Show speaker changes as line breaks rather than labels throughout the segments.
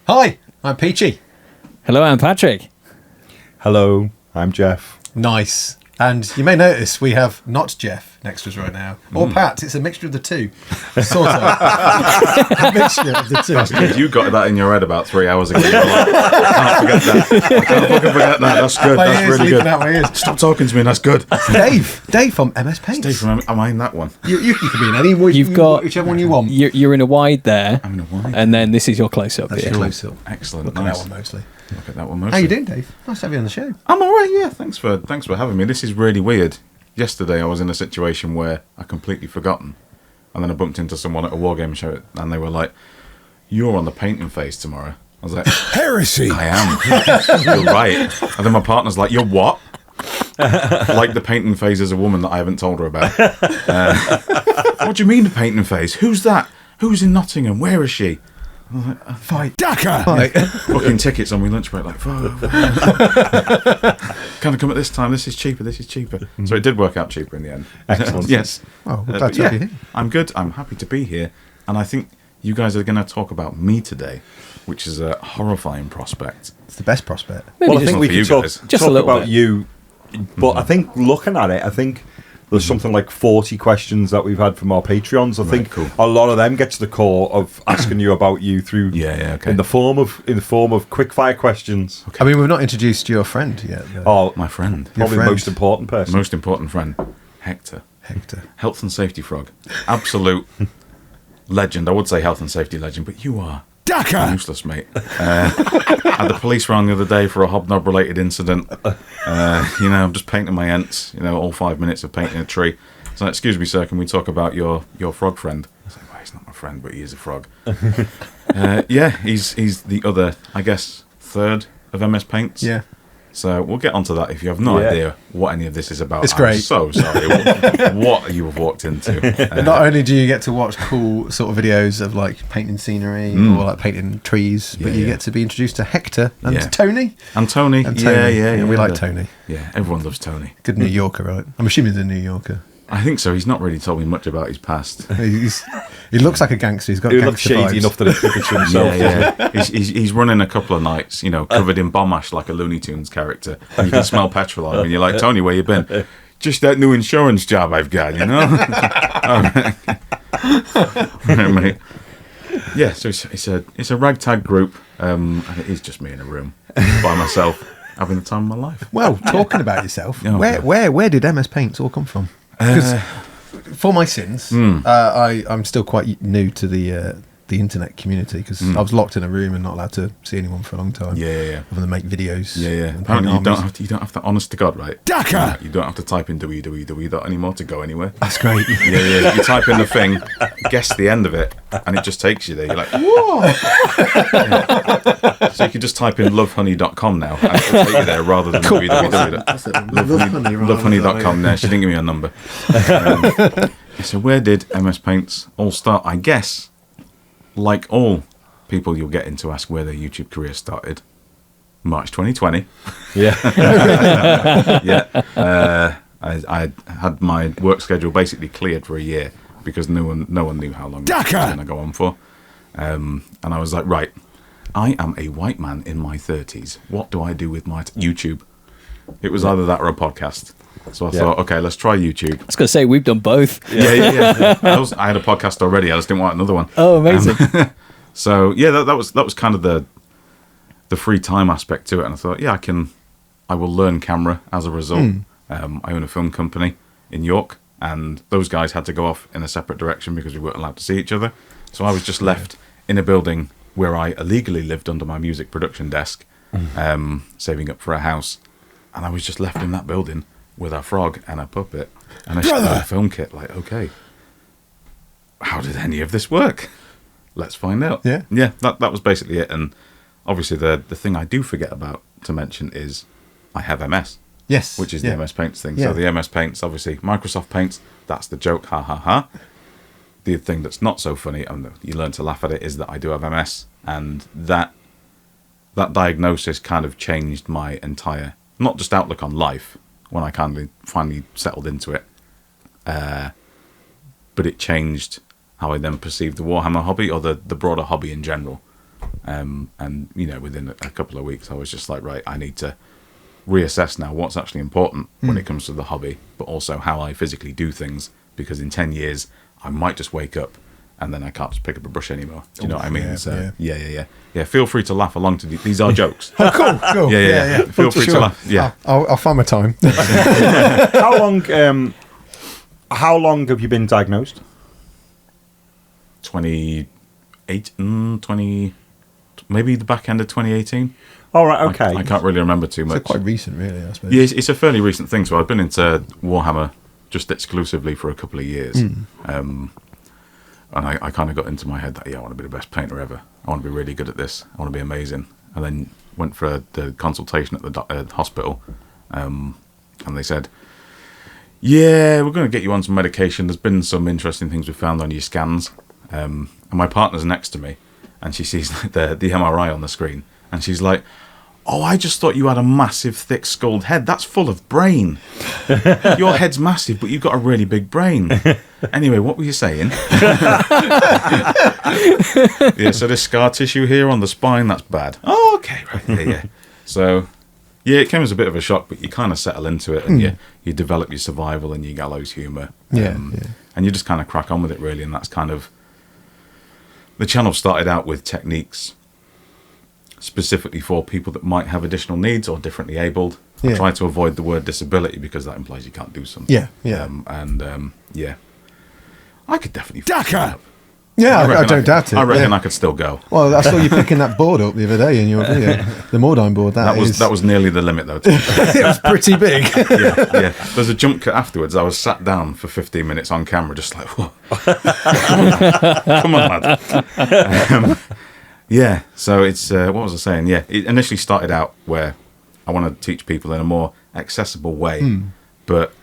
Hi, I'm Peachy.
Hello, I'm Patrick.
Hello, I'm Jeff.
Nice. And you may notice we have not Jeff next to us right now, or Pat. It's a mixture of the two. Sort of. A mixture of the two.
That's good. You got that in your head about 3 hours ago. You're like, I can't forget that. I can't fucking forget that. That's good.
My
That's
ears
really
leaking
good.
out my ears.
Stop talking to me. That's good.
Dave from MS Paint.
Dave from Am I in that one?
You can be in any.
You've got
whichever one you want.
You're in a wide there.
I'm in a wide.
And then this is your close-up
That's
here.
your close up.
Excellent.
Look at
Nice.
that one mostly.
Look at that one mostly.
How you doing, Dave? Nice to have you on the show.
I'm all right. Yeah. Thanks for having me. This is really weird. Yesterday I was in a situation where I completely forgotten, and then I bumped into someone at a wargame show, and they were like, "You're on the painting phase tomorrow." I was like,
Heresy!
I am. You're right. And then my partner's like, "You're what?" Like the painting phase is a woman that I haven't told her about. What do you mean the painting phase? Who's that? Who's in Nottingham? Where is she?
Fight.
Daka!
Booking tickets on my lunch break, like, can I come at this time? This is cheaper. So it did work out cheaper in the end.
Excellent.
Yes.
Oh, we're glad to have you here.
I'm good. I'm happy to be here. And I think you guys are going to talk about me today, which is a horrifying prospect.
It's the best prospect.
Maybe
Well, I
just
think we
for you
can talk,
guys.
Just a
talk
little
about
bit.
you, but I think looking at it, I think there's something like 40 questions that we've had from our Patreons. I think
cool.
a lot of them get to the core of asking you about you through
Okay.
in the form of quick fire questions.
I mean, we've not introduced your friend yet. Though.
Oh,
My friend.
probably the
friend.
most important person.
Most important friend. Hector. Health and safety frog. Absolute legend. I would say health and safety legend, but you are
Daka!
useless, mate. Had the police round the other day for a hobnob-related incident. I'm just painting my ents. All 5 minutes of painting a tree. So, excuse me, sir, can we talk about your frog friend? I was like, well, he's not my friend, but he is a frog. He's the other, I guess, third of MS Paints.
Yeah.
So we'll get onto that if you have no idea what any of this is about.
It's great.
I'm so sorry. What you have walked into.
Not only do you get to watch cool sort of videos of like painting scenery or like painting trees, but you get to be introduced to Hector and Tony.
And Tony. Yeah.
We like Tony.
Yeah, everyone loves Tony.
Good New Yorker, right? I'm assuming he's a New Yorker.
I think so. He's not really told me much about his past.
He looks like a gangster. He's got
He looks
gangster
shady
vibes.
enough that it's keep it to himself.
Yeah. He's running a couple of nights, covered in bomb ash like a Looney Tunes character. And you can smell petrol on him, and you're like, Tony, where you been? Just that new insurance job I've got, Mate. Yeah, so it's a ragtag group, and it is just me in a room by myself, having the time of my life.
Well, talking about yourself,
Oh,
where did MS Paints all come from? Because for my sins, I'm still quite new to the internet community because I was locked in a room and not allowed to see anyone for a long time.
Yeah.
Having to make videos.
Yeah.
and
Apparently
paint armies.
you don't have to, honest to God, right?
Daka!
You don't have to type in www anymore to go anywhere.
That's great.
Yeah. You type in the thing, guess the end of it, and it just takes you there. You're like, whoa! So you can just type in lovehoney.com now, and it'll take you there rather than www. Lovehoney.com. There, she didn't give me a number. So where did MS Paints all start? I guess, like all people you'll get into ask where their YouTube career started, March 2020.
Yeah.
I had my work schedule basically cleared for a year because no one knew how long it was going to go on for. And I was like, right, I am a white man in my 30s. What do I do with my YouTube? It was either that or a podcast. So I thought, okay, let's try YouTube.
I was going to say, we've done both.
Yeah. I had a podcast already. I just didn't want another one.
Oh, amazing.
So yeah, that was kind of the free time aspect to it. And I thought, I will learn camera as a result. I own a film company in York, and those guys had to go off in a separate direction because we weren't allowed to see each other. So I was just left in a building where I illegally lived under my music production desk, saving up for a house. And I was just left in that building with a frog and a puppet and a film kit. Like, okay, how did any of this work? Let's find out.
Yeah.
That was basically it. And obviously the thing I do forget about to mention is I have MS.
Yes.
Which is the MS Paints thing.
Yeah.
So the MS Paints, obviously, Microsoft Paints, that's the joke, ha ha ha. The thing that's not so funny, and you learn to laugh at it, is that I do have MS. And that diagnosis kind of changed my entire, not just outlook on life, when I finally settled into it, but it changed how I then perceived the Warhammer hobby, or the broader hobby in general. And within a couple of weeks, I was just like, right, I need to reassess now what's actually important when it comes to the hobby, but also how I physically do things, because in 10 years I might just wake up and then I can't just pick up a brush anymore. Do you know what I mean?
Yeah,
So yeah. Feel free to laugh along to these are jokes.
Oh, cool.
Yeah. Feel free to laugh. Yeah.
I'll find my time.
How long have you been diagnosed?
20, maybe the back end of 2018.
All right, okay.
I can't really remember too much.
So quite recent, really, I suppose.
Yeah, it's a fairly recent thing. So I've been into Warhammer just exclusively for a couple of years. And I kind of got into my head that, I want to be the best painter ever. I want to be really good at this. I want to be amazing. And then went for the consultation at the hospital. And they said, yeah, we're going to get you on some medication. There's been some interesting things we found on your scans. And my partner's next to me, and she sees the MRI on the screen, and she's like, oh, I just thought you had a massive, thick skulled head. That's full of brain. Your head's massive, but you've got a really big brain. Anyway, what were you saying? Yeah, so there's scar tissue here on the spine. That's bad. Oh, okay, right. Yeah. So, yeah, it came as a bit of a shock, but you kind of settle into it, and you develop your survival and your gallows humour. And you just kind of crack on with it, really, and that's kind of... The channel started out with techniques specifically for people that might have additional needs or differently abled. I try to avoid the word disability because that implies you can't do something. I could definitely...
Dakar! Yeah, I don't doubt it.
I reckon I could still go.
Well, I saw you picking that board up the other day in your video. The Mordine board.
That was nearly the limit, though.
It was pretty big.
yeah. There's a jump cut afterwards. I was sat down for 15 minutes on camera, just like, whoa. Come on, lad. Yeah, so it's... what was I saying? Yeah, it initially started out where I want to teach people in a more accessible way, but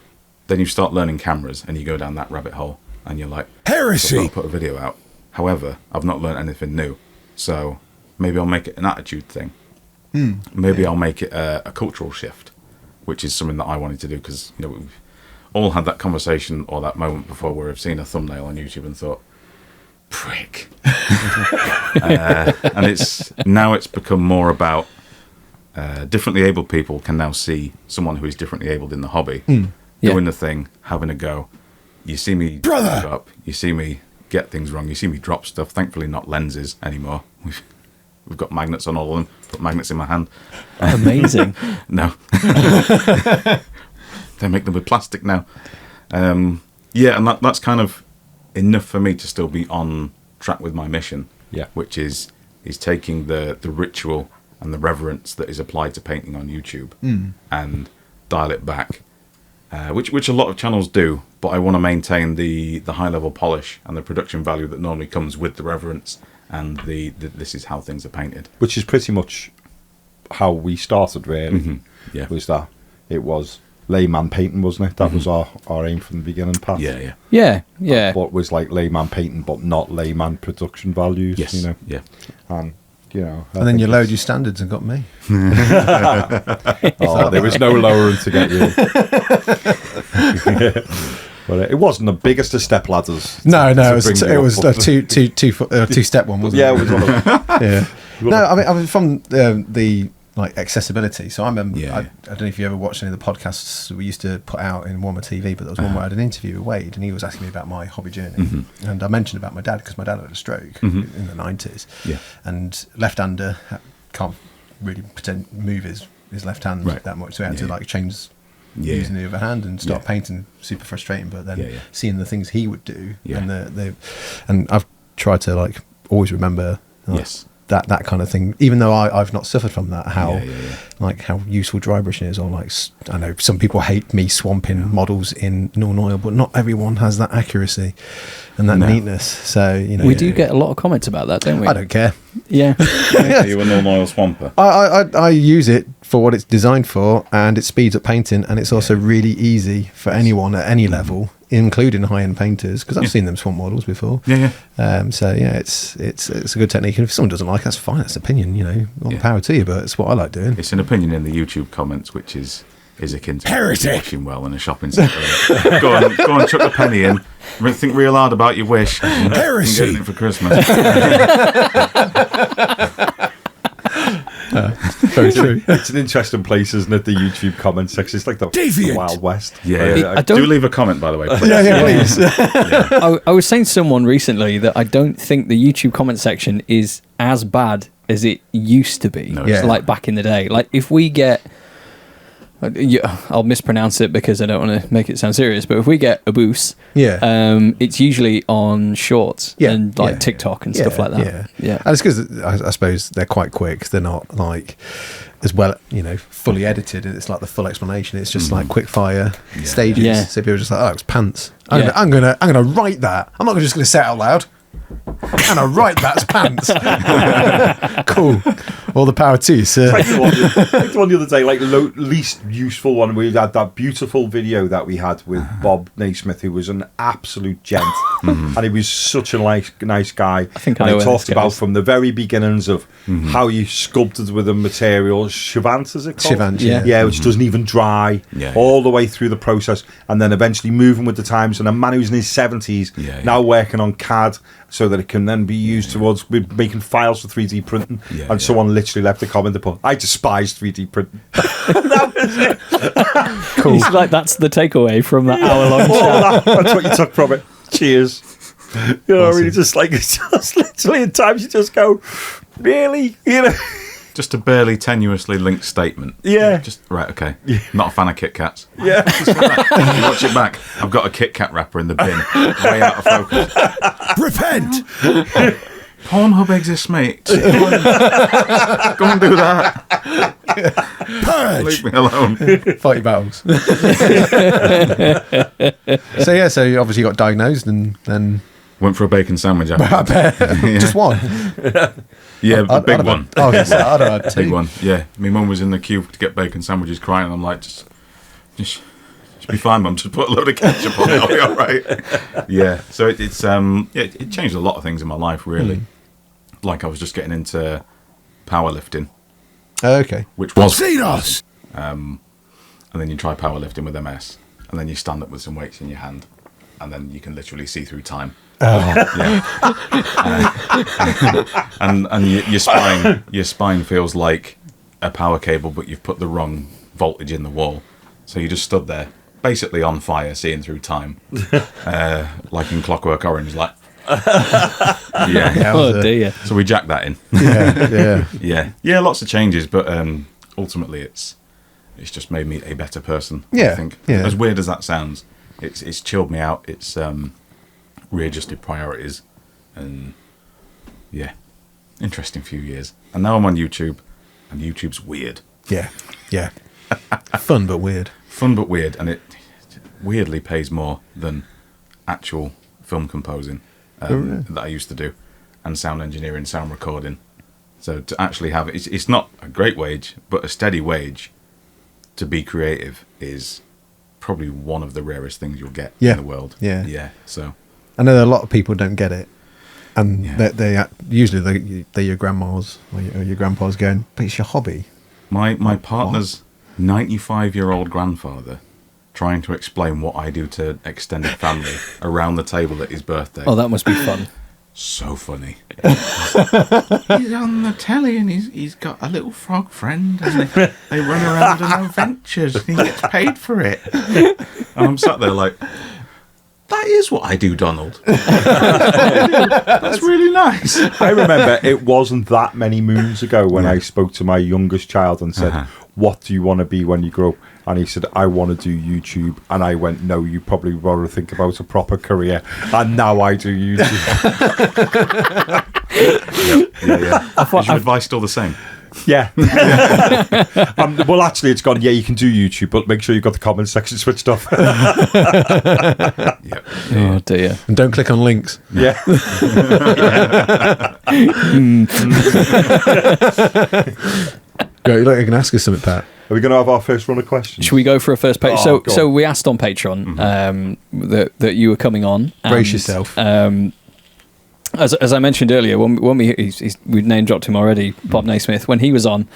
then you start learning cameras and you go down that rabbit hole and you're like,
heresy!
I've got to put a video out. However, I've not learned anything new, so maybe I'll make it an attitude thing. Maybe I'll make it a cultural shift, which is something that I wanted to do, because we've all had that conversation or that moment before where we've seen a thumbnail on YouTube and thought, prick. And it's become more about differently abled people can now see someone who is differently abled in the hobby doing the thing, having a go. You see me
Brother!
up, you see me get things wrong, you see me drop stuff. Thankfully not lenses anymore. We've got magnets on all of them. Put magnets in my hand.
Amazing.
No. They make them with plastic now. And that's kind of enough for me to still be on track with my mission.
Yeah.
Which is taking the ritual and the reverence that is applied to painting on YouTube and dial it back. Which a lot of channels do, but I want to maintain the high level polish and the production value that normally comes with the reverence and the this is how things are painted.
Which is pretty much how we started, really.
Yeah.
Was that it was layman painting, wasn't it? That was our aim from the beginning, Pat.
Yeah.
What was like layman painting, but not layman production values.
Yes.
Yeah. And
and then you lowered your standards and got me.
Oh, there was no lowering to get you. But it wasn't the biggest of step ladders.
No, it was a two-step one, wasn't it?
Yeah, it was one of them.
Yeah. No, I was from the accessibility. So I remember,
Yeah.
I don't know if you ever watched any of the podcasts we used to put out in Warmer TV, but there was one where I had an interview with Wade, and he was asking me about my hobby journey, and I mentioned about my dad because my dad had a stroke in the 90s, and left-hander, can't really move his left hand that much, so he had to change using the other hand and start painting. Super frustrating, but then seeing the things he would do, and I've tried to always remember that kind of thing, even though I've not suffered from that, how useful dry brushing is, or I know some people hate me swamping models in Norn oil, but not everyone has that accuracy and that neatness, so
we do get a lot of comments about that, don't we?
I don't care.
Are you a Norn oil swamper?
I use it for what it's designed for, and it speeds up painting, and it's also really easy for anyone at any level, including high-end painters, because I've seen them swamp models before. It's a good technique, and if someone doesn't like it, that's fine, that's opinion, all power to you, but it's what I like doing.
It's an opinion in the YouTube comments, which is is akin to
Heretic.
wishing well in a shopping centre. go on, chuck a penny in. Think real hard about your wish.
Heresy.
Getting it for Christmas.
Very true.
It's an interesting place, isn't it? The YouTube comment section. It's like the Wild West.
Yeah.
I don't-
Do leave a comment, by the way. Please.
Yeah, please.
I was saying to someone recently that I don't think the YouTube comment section is as bad as it used to be.
No,
it's not.
Like back in the day. Like if we get, I'll mispronounce it because I don't want to make it sound serious, but if we get a boost, it's usually on shorts and like TikTok and stuff like that.
Yeah. And it's because I suppose they're quite quick. They're not like as well, fully edited, and it's like the full explanation. It's just like quick fire stages.
Yeah.
So people are just like, oh, it's pants. I'm gonna write that. I'm not just gonna say it out loud. And I write that's pants. Cool. All the power to you, sir.
Like the one the other day, like least useful one. We had that beautiful video that we had with Bob Naismith, who was an absolute gent, and he was such a nice guy.
I think
and
I know
he
where
talked
this
about
goes.
from the very beginnings of how you sculpted with the material. Chivant, is it called?
Chivant,
yeah, which doesn't even dry. All the way through the process, and then eventually moving with the times. And a man who's in his 70s now working on CAD, so that it can then be used towards making files for 3D printing. And someone literally left a comment to put, I despise 3D printing. That was it.
Cool.
It's like that's the takeaway from that hour-long chat.
That's what you took from it. Cheers. Really just like, it's just literally at times you just go, really?
Just a barely tenuously linked statement.
Yeah.
Just right. Okay. Not a fan of Kit Kats.
Yeah.
Watch it back. I've got a Kit Kat wrapper in the bin. Way out of focus.
Repent.
Pornhub exists, mate. Go and do that.
Purge.
Leave me alone.
Fight your battles. So you obviously got diagnosed and then
Went for a bacon sandwich
I
after.
bet. Just one.
Yeah, the big one.
Oh, yes, I don't know.
Big one. Yeah. My mum was in the queue to get bacon sandwiches crying. And I'm like, just be fine, mum. Just put a load of ketchup on it. I'll be all right. Yeah. So it changed a lot of things in my life, really. Like I was just getting into powerlifting,
Okay.
which was
Seen us.
and then you try powerlifting with MS, and then you stand up with some weights in your hand, and then you can literally see through time. Yeah. And your spine feels like a power cable, but you've put the wrong voltage in the wall, so you just stood there, basically on fire, seeing through time, like in Clockwork Orange, like.
Oh dear.
So we jacked that in. Yeah. Lots of changes, but ultimately it's just made me a better person. I think. As weird as that sounds, it's chilled me out. It's readjusted priorities, and interesting few years. And now I'm on YouTube, and YouTube's weird.
Yeah. Fun but weird.
Fun but weird, and it weirdly pays more than actual film composing that I used to do, and sound engineering, sound recording. So to actually have it's not a great wage, but a steady wage to be creative is probably one of the rarest things you'll get in the world. Yeah. So
I know that a lot of people don't get it, and they usually they're your grandmas or your grandpas going, but it's your hobby.
My partner's 95-year-old grandfather trying to explain what I do to extended family around the table at his birthday.
Oh, that must be fun.
So funny. He's on the telly and he's got a little frog friend, and they run around on adventures and he gets paid for it. And I'm sat there like, that is what I do, Donald. That's really nice.
I remember it wasn't that many moons ago when I spoke to my youngest child and said, what do you want to be when you grow up? And he said, I want to do YouTube. And I went, no, you probably want to think about a proper career. And now I do YouTube.
Is your advice still the same?
Yeah. Well, actually, it's gone, you can do YouTube, but make sure you've got the comment section switched off.
Oh dear.
And don't click on links.
Yeah.
Go, look, you can ask us something, Pat.
Are we going to have our first run of questions?
Should we go for a first page?
Oh,
So we asked on Patreon that you were coming on.
Brace yourself.
As I mentioned earlier, when we name dropped him already, Bob Naismith. When he was on,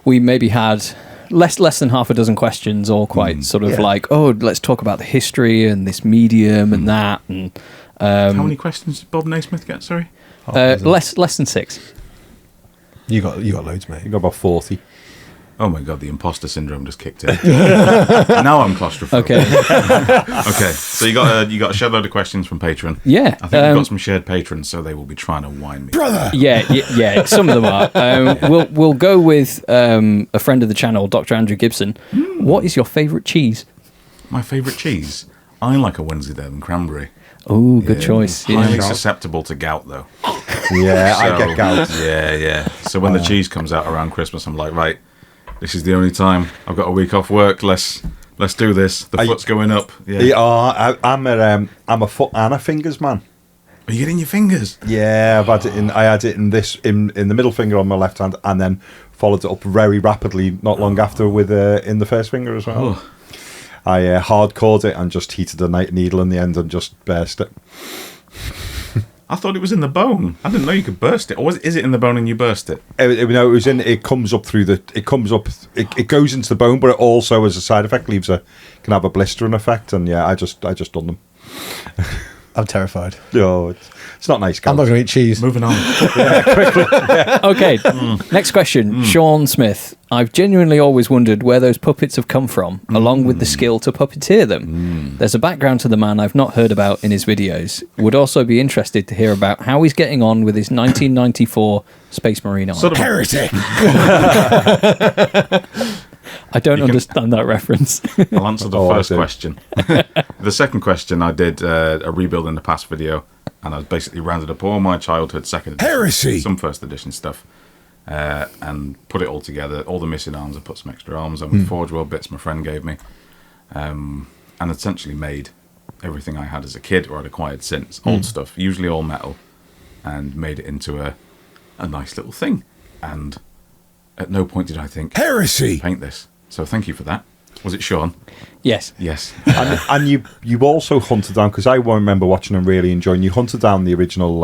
we maybe had less than half a dozen questions, all quite sort of like, oh, let's talk about the history and this medium and that. And
how many questions did Bob Naismith get? Sorry,
less than 6.
You got loads, mate.
You got about 40.
Oh my god, the imposter syndrome just kicked in. Now I'm claustrophobic. Okay, so you got a shed load of questions from Patreon.
Yeah,
I think you've got some shared patrons, so they will be trying to whine me,
brother.
Yeah. Some of them are. We'll go with a friend of the channel, Dr. Andrew Gibson. What is your favourite cheese?
My favourite cheese? I like a Wensleydale and cranberry.
Oh, good choice.
Highly susceptible to gout, though.
Yeah, I get gout.
Yeah. So when the cheese comes out around Christmas, I'm like, right, this is the only time I've got a week off work. Let's do this. The foot's going up. Yeah.
I'm a foot and a fingers man.
Are you getting your fingers?
Yeah, I had it in the middle finger on my left hand, and then followed it up very rapidly not long after with in the first finger as well. Oh. I hard-cored it and just heated a needle in the end and just burst it.
I thought it was in the bone. I didn't know you could burst it. Or is it in the bone and you burst it?
No, it was in. It comes up through the. It comes up. It goes into the bone, but it also, as a side effect, can have a blistering effect. And yeah, I just done them.
I'm terrified.
No, it's not nice.
I'm not going to eat cheese.
Moving on.
Quickly. Okay. Next question. Sean Smith. I've genuinely always wondered where those puppets have come from, along with the skill to puppeteer them. There's a background to the man I've not heard about in his videos. Would also be interested to hear about how he's getting on with his 1994 Space Marine armor.
Sort of heretic.
I don't understand that reference.
I'll answer the first question. The second question, I did a rebuild in the past video, and I basically rounded up all my childhood second edition,
heresy,
some first edition stuff, and put it all together. All the missing arms, I put some extra arms on with Forge World bits my friend gave me, and essentially made everything I had as a kid or had acquired since, old stuff, usually all metal, and made it into a nice little thing. And at no point did I think,
heresy,
paint this. So thank you for that. Was it Sean?
Yes.
And you also hunted down, because I won't remember watching and really enjoying. You hunted down the original,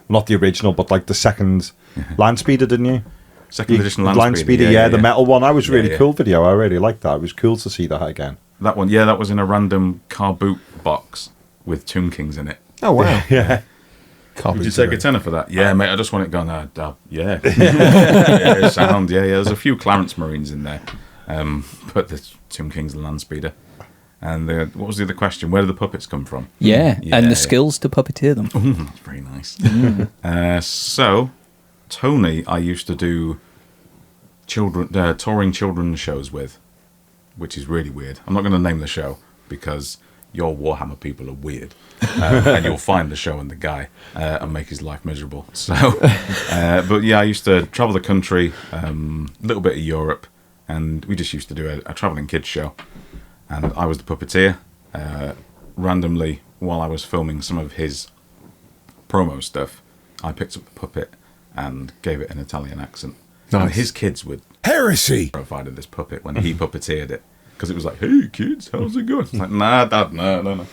not the original, but like the second Land Speeder, didn't you?
Second edition Land
Speeder, yeah, the metal one. That was really cool video. I really liked that. It was cool to see that again.
That one, yeah, that was in a random car boot box with Tomb Kings in it.
Oh wow,
yeah.
Would you take a tenner for that? Yeah, mate. I just want it gone. Yeah, sound. Yeah. There's a few Clarence Marines in there, but the Tomb Kings and Land Speeder. And what was the other question? Where do the puppets come from?
Yeah, and the skills to puppeteer them.
That's very nice. So, Tony, I used to do touring children's shows with, which is really weird. I'm not going to name the show because your Warhammer people are weird, and you'll find the show and the guy and make his life miserable. So, but yeah, I used to travel the country, a little bit of Europe, and we just used to do a traveling kids show. And I was the puppeteer. Randomly, while I was filming some of his promo stuff, I picked up the puppet and gave it an Italian accent. Nice. And his kids would
heresy
provided this puppet when he puppeteered it. Because it was like, hey kids, how's it going? It's like, nah, Dad, no.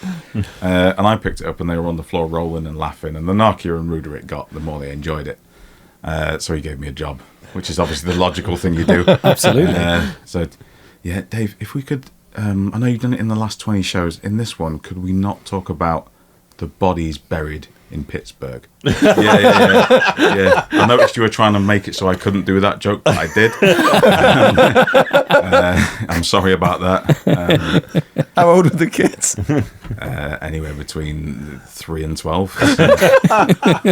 And I picked it up and they were on the floor rolling and laughing. And the narkier and ruder it got, the more they enjoyed it. So he gave me a job, which is obviously the logical thing you do.
Absolutely.
So, yeah, Dave, if we could, I know you've done it in the last 20 shows. In this one, could we not talk about the bodies buried in Pittsburgh? Yeah. I noticed you were trying to make it so I couldn't do that joke, but I did. I'm sorry about that.
How old were the kids?
Anywhere between 3 and 12.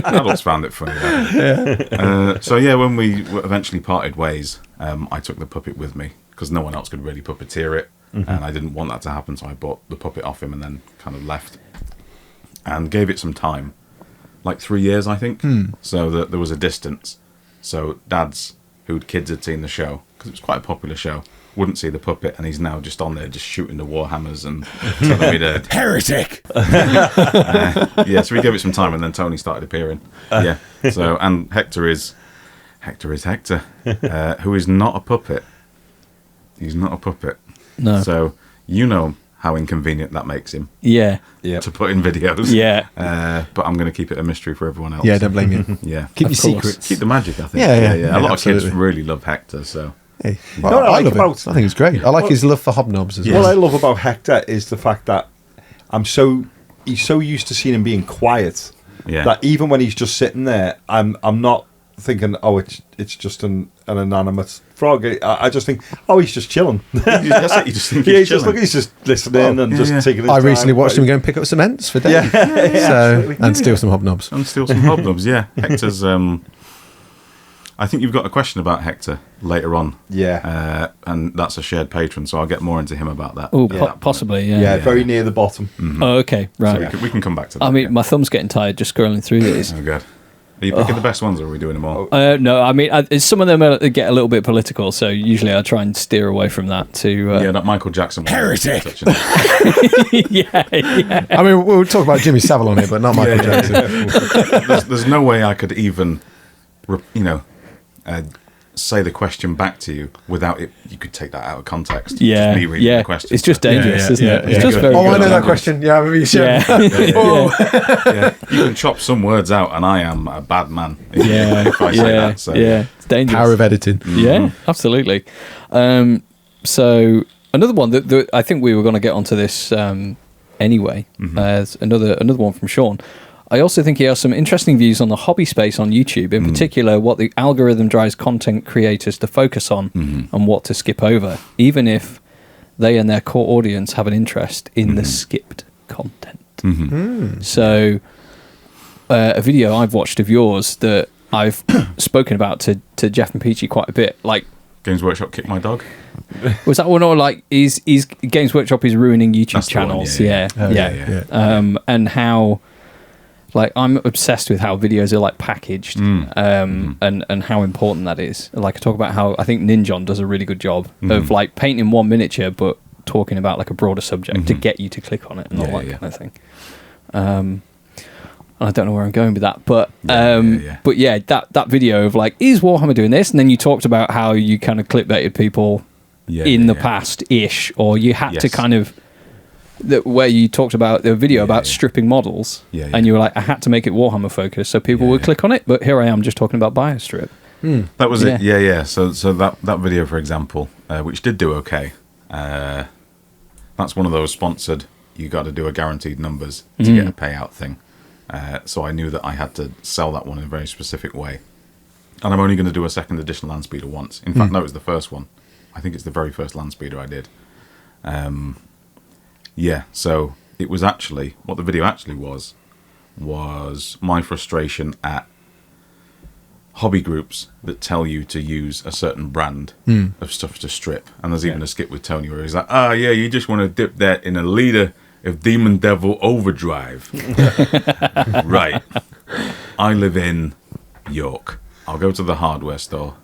Adults found it funny. So yeah, when we eventually parted ways, I took the puppet with me because no one else could really puppeteer it, and I didn't want that to happen, so I bought the puppet off him and then kind of left and gave it some time. Like 3 years, I think, so that there was a distance. So dads whose kids had seen the show, because it was quite a popular show, wouldn't see the puppet, and he's now just on there just shooting the Warhammers and telling me to...
Heretic!
So we gave it some time, and then Tony started appearing. So, and Hector is Hector, who is not a puppet. He's not a puppet.
No.
So, you know how inconvenient that makes him.
Yeah.
To put in videos.
Yeah.
But I'm going to keep it a mystery for everyone else.
Yeah, don't blame you.
Yeah.
Keep your secrets.
Keep the magic, I think.
Yeah.
A lot of kids really love Hector, so.
Hey, well, I love it. I think it's great. I like his love for hobnobs as well.
What I love about Hector is the fact that he's so used to seeing him being quiet that even when he's just sitting there, I'm not thinking, oh, it's just an inanimate frog. I just think, oh, he's just chilling.
That's it. You just think he's chilling.
He's just listening and just taking his
I
time.
recently watched him go and pick up cements for Dave. And steal some hobnobs.
And steal some hobnobs, yeah. Hector's... I think you've got a question about Hector later on.
Yeah.
And that's a shared patron, so I'll get more into him about that.
Oh, possibly, yeah.
Yeah, very near the bottom.
Mm-hmm.
Oh, okay, right.
So we can come back to that.
I mean, my thumb's getting tired just scrolling through these.
Oh, God. Are you picking the best ones, or are we doing them all?
No, I mean, some of them get a little bit political, so usually I try and steer away from that to...
that Michael Jackson one.
Heretic!
yeah.
I mean, we'll talk about Jimmy Savile on it, but not Michael Jackson.
There's no way I could even, say the question back to you without it. You could take that out of context.
Yeah,
just me reading the question.
It's just dangerous, isn't it? It's just very
I know
good.
that question. Yeah, maybe you should.
Yeah. You can chop some words out, and I am a bad man. If I say that. So.
Yeah, it's dangerous.
Power of editing.
Yeah, absolutely. So another one that I think we were going to get onto this anyway. Another one from Sean. I also think he has some interesting views on the hobby space on YouTube, in particular what the algorithm drives content creators to focus on and what to skip over, even if they and their core audience have an interest in the skipped content. So a video I've watched of yours that I've spoken about to Jeff and Peachy quite a bit, like
Games Workshop Kick My Dog.
Was that one, or like is Games Workshop is ruining YouTube
That's
channels?
Yeah.
And how... Like, I'm obsessed with how videos are like packaged, and how important that is. Like, I talk about how I think Ninjon does a really good job of like painting one miniature, but talking about like a broader subject to get you to click on it and all that kind of thing. I don't know where I'm going with that, but that video of like, is Warhammer doing this? And then you talked about how you kind of clickbaited people in the past-ish, or you had to kind of. Where you talked about the video about stripping models, and you were like, I had to make it Warhammer focused so people would click on it, but here I am just talking about Biostrip.
That was it. Yeah. So that video, for example, which did do okay, that's one of those sponsored, you got to do a guaranteed numbers to get a payout thing. So I knew that I had to sell that one in a very specific way. And I'm only going to do a second edition Landspeeder once. In fact, no, it was the first one. I think it's the very first Landspeeder I did. So it was actually, what the video actually was my frustration at hobby groups that tell you to use a certain brand of stuff to strip. And there's even a skit with Tony where he's like, you just want to dip that in a liter of Demon Devil Overdrive. Right. I live in York. I'll go to the hardware store,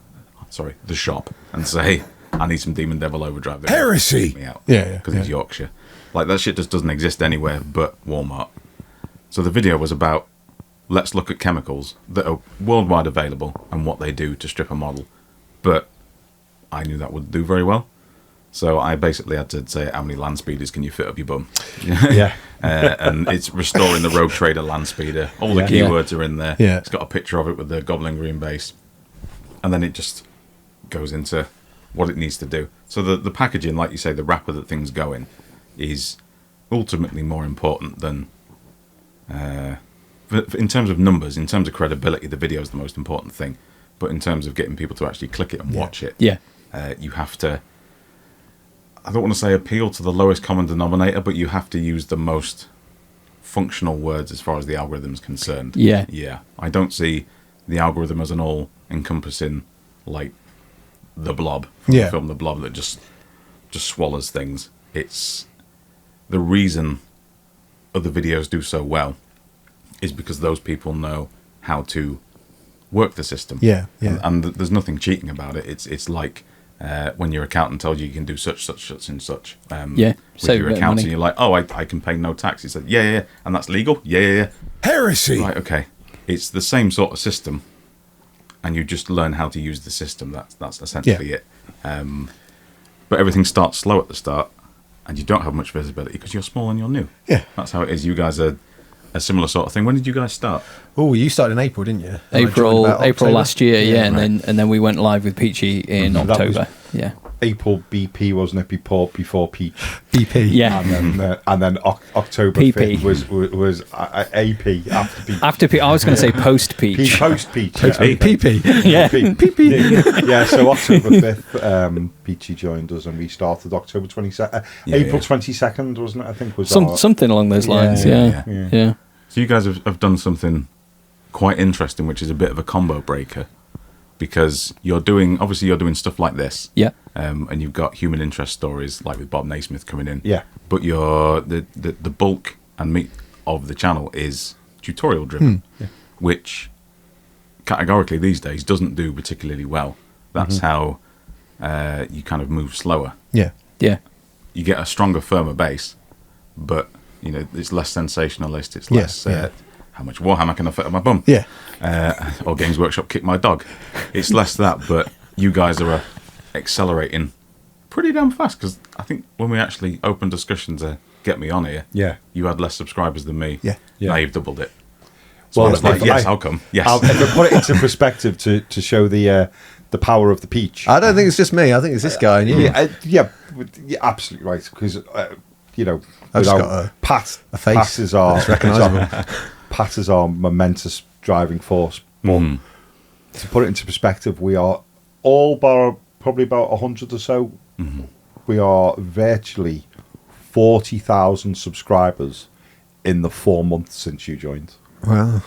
the shop, and say, I need some Demon Devil Overdrive.
Heresy!
Because it's Yorkshire. Like, that shit just doesn't exist anywhere but Walmart. So the video was about, let's look at chemicals that are worldwide available and what they do to strip a model. But I knew that would do very well. So I basically had to say, how many land speeders can you fit up your bum? And it's restoring the Rogue Trader land speeder. All the keywords are in there. It's got a picture of it with the Goblin Green base. And then it just goes into what it needs to do. So the packaging, like you say, the wrapper that things go in, is ultimately more important than in terms of numbers, in terms of credibility, the video is the most important thing. But in terms of getting people to actually click it and watch it, you have to, I don't want to say appeal to the lowest common denominator, but you have to use the most functional words as far as the algorithm is concerned. I don't see the algorithm as an all-encompassing, like the Blob from the film The Blob that just swallows things. It's the reason other videos do so well is because those people know how to work the system. And there's nothing cheating about it. It's like when your accountant tells you can do such and such. With your accountant, you're like, oh, I can pay no tax. He said, yeah, and that's legal. Yeah.
Heresy.
Right, okay. It's the same sort of system, and you just learn how to use the system. That's essentially it. But everything starts slow at the start, and you don't have much visibility because you're small and you're new. That's how it is. You guys are a similar sort of thing. When did you guys start?
Oh, you started in April, didn't you?
April last year, and then we went live with Peachy in October. Yeah.
April BP, wasn't it? Before peach.
BP.
Yeah.
And then October
PP.
5th was AP after peach.
After peach, I was going to say post peach.
Post peach.
PP.
Yeah.
PP. Yeah. So October 5th, Peachy joined us, and we started October 22nd. April 22nd, wasn't it? I think was
something along those lines. Yeah.
So you guys have done something quite interesting, which is a bit of a combo breaker, because you're doing stuff like this, and you've got human interest stories like with Bob Naismith coming in, but the bulk and meat of the channel is tutorial driven, which categorically these days doesn't do particularly well. That's how you kind of move slower.
Yeah.
You get a stronger, firmer base, but it's less sensationalist. It's less how much Warhammer can I fit on my bum?
Yeah.
Or Games Workshop kick my dog. It's less that, but you guys are accelerating pretty damn fast, because I think when we actually opened discussions to get me on here, you had less subscribers than me. Now you've doubled it. So I was like, yes, how come? Yes.
If I put it into perspective to show the power of the peach.
I don't think it's just me. I think it's this guy and you.
Yeah, absolutely right. Because
I've just got a face.
Pat is our
recognisable.
Pat is our momentous driving force. But to put it into perspective, we are all probably about 100 or so. We are virtually 40,000 subscribers in the 4 months since you joined.
Wow,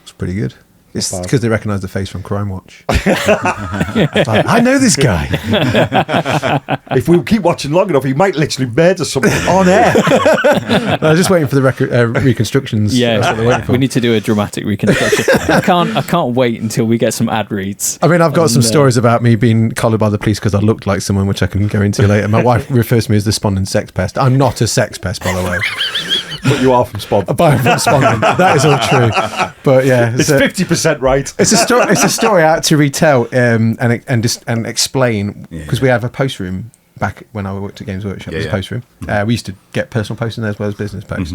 it's pretty good. It's because they recognise the face from Crime Watch. Like, I know this guy.
If we keep watching long enough, he might literally murder something on air.
I was just waiting for the reconstructions.
Yeah,
That's what they're waiting for.
we need to do a dramatic reconstruction. I can't wait until we get some ad reads.
I mean, I've got some stories about me being collared by the police because I looked like someone, which I can go into later. My wife refers to me as the Spondon sex pest. I'm not a sex pest, by the way.
But you are from Spond.
From Spondon. That is all true. But yeah,
it's 50% right.
It's a story I had to retell and explain, because we have a post room back when I worked at Games Workshop. There's a post room. We used to get personal posts in there as well as business posts.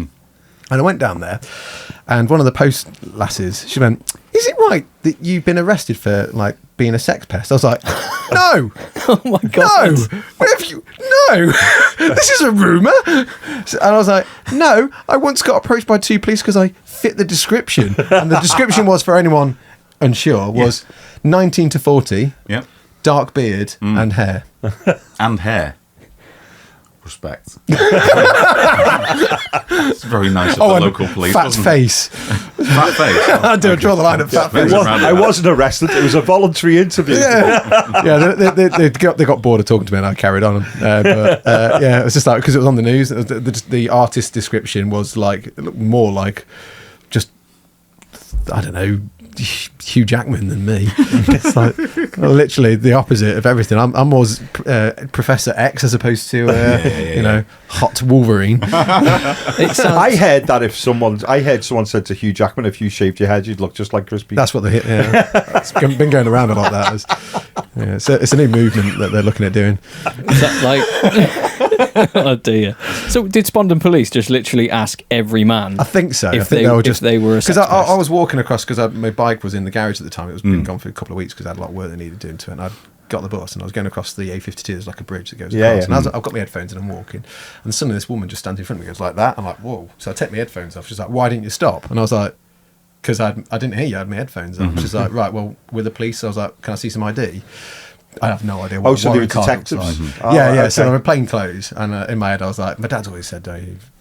And I went down there, and one of the post lasses, she went, "Is it right that you've been arrested for like being a sex pest?" I was like, "No."
Oh my god.
No. Where have you? No. This is a rumour. And I was like, "No. I once got approached by 2 police because I fit the description." And the description was, for anyone unsure, was 19 to 40, dark beard and hair.
And hair. Respect. It's very nice of the local police.
Fat face.
Fat face.
I do draw the line at fat face.
I wasn't arrested. It was a voluntary interview.
They got bored of talking to me, and I carried on. It was just like, because it was on the news. The artist description was like more like just, I don't know, Hugh Jackman than me. It's like literally the opposite of everything. I'm more Professor X as opposed to hot Wolverine.
I heard that I heard someone said to Hugh Jackman, if you shaved your head, you'd look just like Chris Peter.
That's what they hit. Yeah, it's been going around a lot. It's a new movement that they're looking at doing.
Is that like? Oh dear. So did Spondon Police just literally ask every man?
I think so.
If they were
because I was walking across, because my bike was in the garage at the time. It was been gone for a couple of weeks because I had a lot of work that needed doing to it. And I'd got the bus and I was going across the A52. There's like a bridge that goes across. And I've got my headphones and I'm walking. And suddenly this woman just stands in front of me, goes like that. I'm like, whoa. So I take my headphones off. She's like, why didn't you stop? And I was like, because I didn't hear you. I had my headphones on. She's like, right, well, we're the police. So I was like, can I see some ID? I have no idea what
so they were
detectives.
detectives.
Okay. So I'm in plain clothes, and in my head I was like, my dad's always said,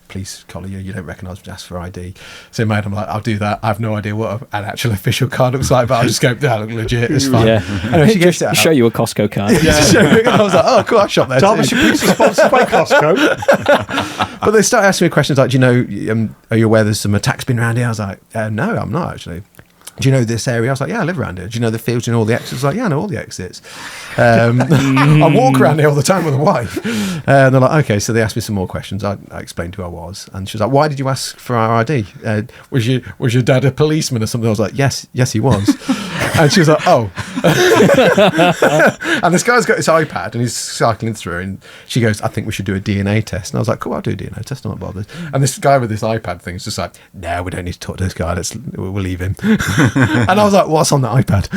police collar you don't recognise, ask for ID. So in my head I'm like, I'll do that. I have no idea what an actual official card looks like, but I'll just go, that look legit, it's fine.
Anyway, she gets it show you a Costco card.
I was like, oh cool, I shop there
Thomas, your police are sponsored by Costco.
But they started asking me questions like, do you know, are you aware there's some attacks been around here? I was like, no, I'm not actually. Do you know this area? I was like, yeah, I live around here. Do you know the fields and all the exits? I was like, yeah, I know all the exits. I walk around here all the time with a wife. And they're like, okay. So they asked me some more questions. I explained who I was. And she was like, why did you ask for our ID? Was your dad a policeman or something? I was like, yes, he was. And she was like, oh. And this guy's got his iPad and he's cycling through, and she goes, I think we should do a DNA test. And I was like, cool, I'll do a DNA test, I'm not bothered. And this guy with this iPad thing is just like, no, we don't need to talk to this guy, we'll leave him. And I was like, what's on the iPad?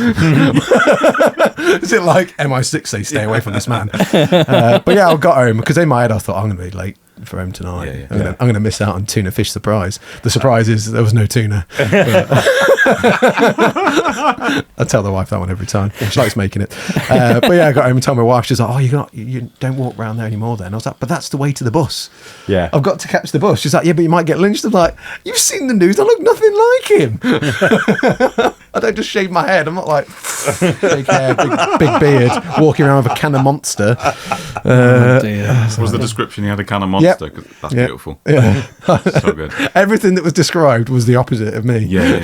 Is it like MI6 say stay away from this man? But yeah, I got home because in my head I thought, I'm going to be late for home tonight. I'm going to miss out on tuna fish surprise. The surprise is there was no tuna. I tell the wife that one every time. She likes making it. But yeah, I got home and told my wife. She's like, oh, you don't walk around there anymore then. I was like, but that's the way to the bus. Yeah, I've got to catch the bus. She's like, yeah, but you might get lynched. I'm like, you've seen the news, I look nothing like him. I don't just shave my head. I'm not like big hair, big beard, walking around with a can of Monster.
Was the description he had a can of Monster? Yep. That's beautiful. Yeah. So good.
Everything that was described was the opposite of me.
Yeah.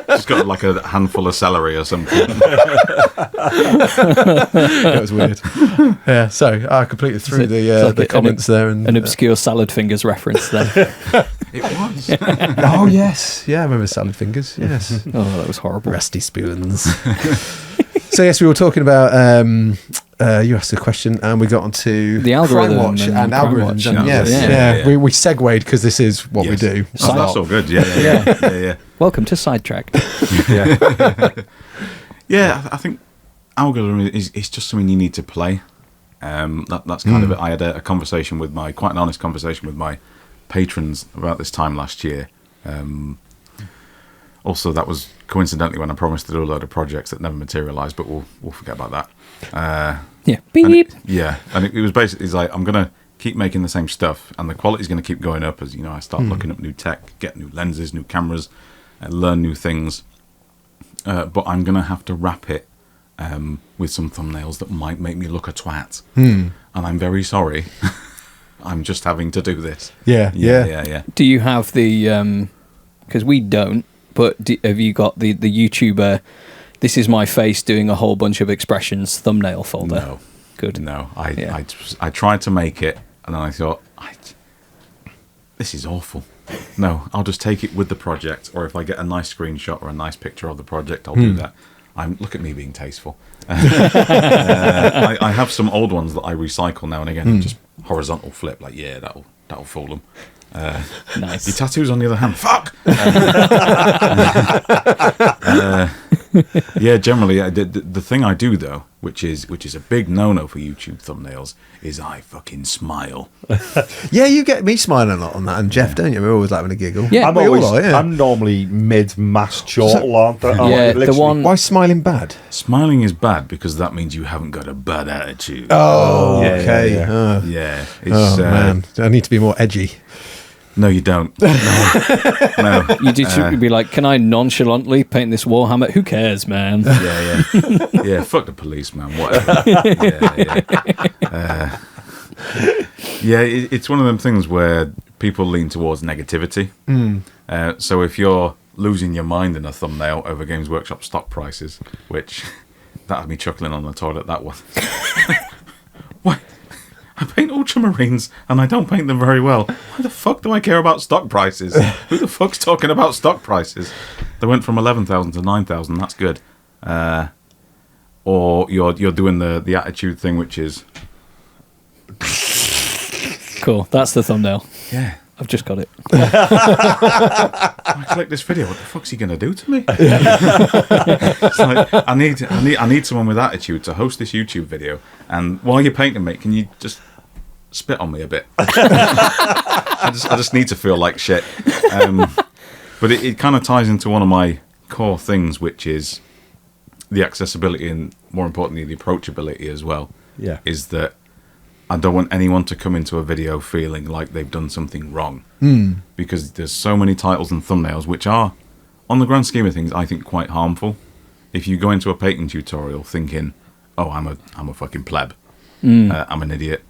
Just got like a handful of celery or something.
That was weird. Yeah, so I completely threw the comments there. And
an obscure salad fingers reference there.
It was.
Oh, yes. Yeah, I remember salad fingers. Yes.
Oh, that was horrible.
Rusty spoons. So, yes, we were talking about... you asked a question, and we got onto
the algorithm
Crime Watch and algorithms. And yes, we segued because this is what we do.
Oh, that's all good. Yeah.
Welcome to Sidetrack.
Yeah, I think algorithm is just something you need to play. That's kind of it. I had a conversation with quite an honest conversation with my patrons about this time last year. Also, that was coincidentally when I promised to do a load of projects that never materialised, but we'll forget about that.
Beep.
And it was basically like, I'm going to keep making the same stuff, and the quality's going to keep going up as I start looking up new tech, get new lenses, new cameras, and learn new things. But I'm going to have to wrap it with some thumbnails that might make me look a twat. And I'm very sorry. I'm just having to do this. Yeah.
Do you have the... because we don't, but have you got the YouTuber... This is my face doing a whole bunch of expressions thumbnail folder?
No.
Good.
No. I tried to make it, and then I thought, this is awful. No, I'll just take it with the project, or if I get a nice screenshot or a nice picture of the project, I'll do that. Look at me being tasteful. I have some old ones that I recycle now and again, just horizontal flip, like, that'll fool them.
Nice.
Your tattoos, on the other hand, fuck. Generally, the thing I do though, which is a big no-no for YouTube thumbnails, is I fucking smile.
Yeah, you get me smiling a lot on that, and Jeff, don't you? We're always having a giggle.
Yeah,
I'm normally mid-mass chortle, aren't I?
The one.
Why is smiling bad?
Smiling is bad because that means you haven't got a bad attitude.
Oh, okay.
Yeah.
Man, I need to be more edgy.
No, you don't. No.
You should be like, can I nonchalantly paint this Warhammer? Who cares, man?
Yeah, fuck the police, man. Whatever. It's one of them things where people lean towards negativity. So if you're losing your mind in a thumbnail over Games Workshop stock prices, which that had me chuckling on the toilet, that one. What? I paint ultramarines and I don't paint them very well. Why the fuck do I care about stock prices? Who the fuck's talking about stock prices? They went from 11,000 to 9,000. That's good. Or you're doing the attitude thing, which is
cool. That's the thumbnail.
Yeah,
I've just got it.
I click this video. What the fuck's he gonna do to me? It's like, I need someone with attitude to host this YouTube video. And while you're painting, mate, can you just spit on me a bit? I just need to feel like shit. But it kind of ties into one of my core things, which is the accessibility and, more importantly, the approachability as well.
Yeah,
is that I don't want anyone to come into a video feeling like they've done something wrong. Because there's so many titles and thumbnails which are, on the grand scheme of things, I think quite harmful. If you go into a painting tutorial thinking, oh, I'm a fucking pleb, I'm an idiot,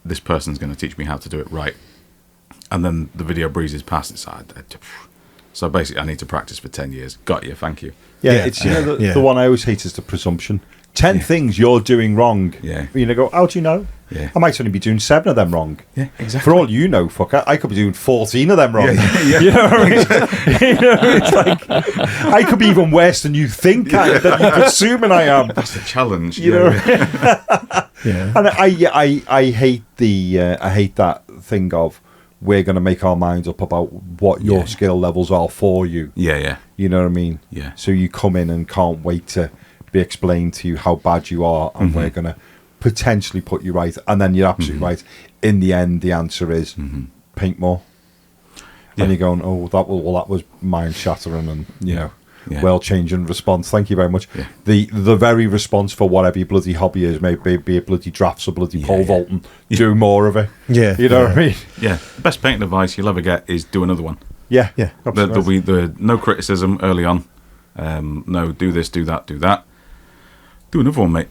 this person's going to teach me how to do it right, and then the video breezes past it, so basically I need to practice for 10 years. Got you, thank you.
It's the one I always hate is the presumption. 10 things you're doing wrong.
Yeah.
Go, how do you know?
Yeah.
I might only be doing 7 of them wrong.
Yeah, exactly.
For all you know, fucker, I could be doing 14 of them wrong.
Yeah.
You know what I mean? You know, it's like, I could be even worse than you think that you're assuming I am.
That's the challenge.
You know?
Yeah.
And I hate I hate that thing of, we're going to make our minds up about what your skill levels are for you.
Yeah.
You know what I mean?
Yeah.
So you come in and can't wait to be explained to you how bad you are, and we're going to potentially put you right. And then you're absolutely right. In the end, the answer is paint more.
Yeah.
And you're going, oh, that was mind shattering, and you know,
Yeah.
world changing response. Thank you very much.
Yeah.
The very response for whatever your bloody hobby is, maybe be it bloody drafts or bloody pole vaulting. Do more of it.
Yeah.
You know what I mean?
Yeah. The best painting advice you'll ever get is do another one.
Yeah.
Yeah.
There'll be no criticism early on. No, do this, do that, do that. Do another one, mate.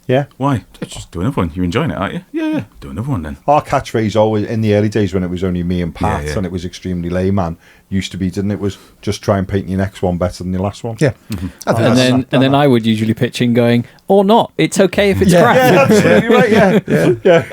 Yeah.
Why? Just do another one. You're enjoying it, aren't you? Yeah. Do another one then.
Our catchphrase always, in the early days when it was only me and Pat,
Yeah.
and it was extremely layman, used to be, didn't it? Was just try and paint your next one better than your last one.
Yeah. I think that's-
And then I would usually pitch in going, or not. It's okay if it's crap.
Yeah, absolutely right. Yeah.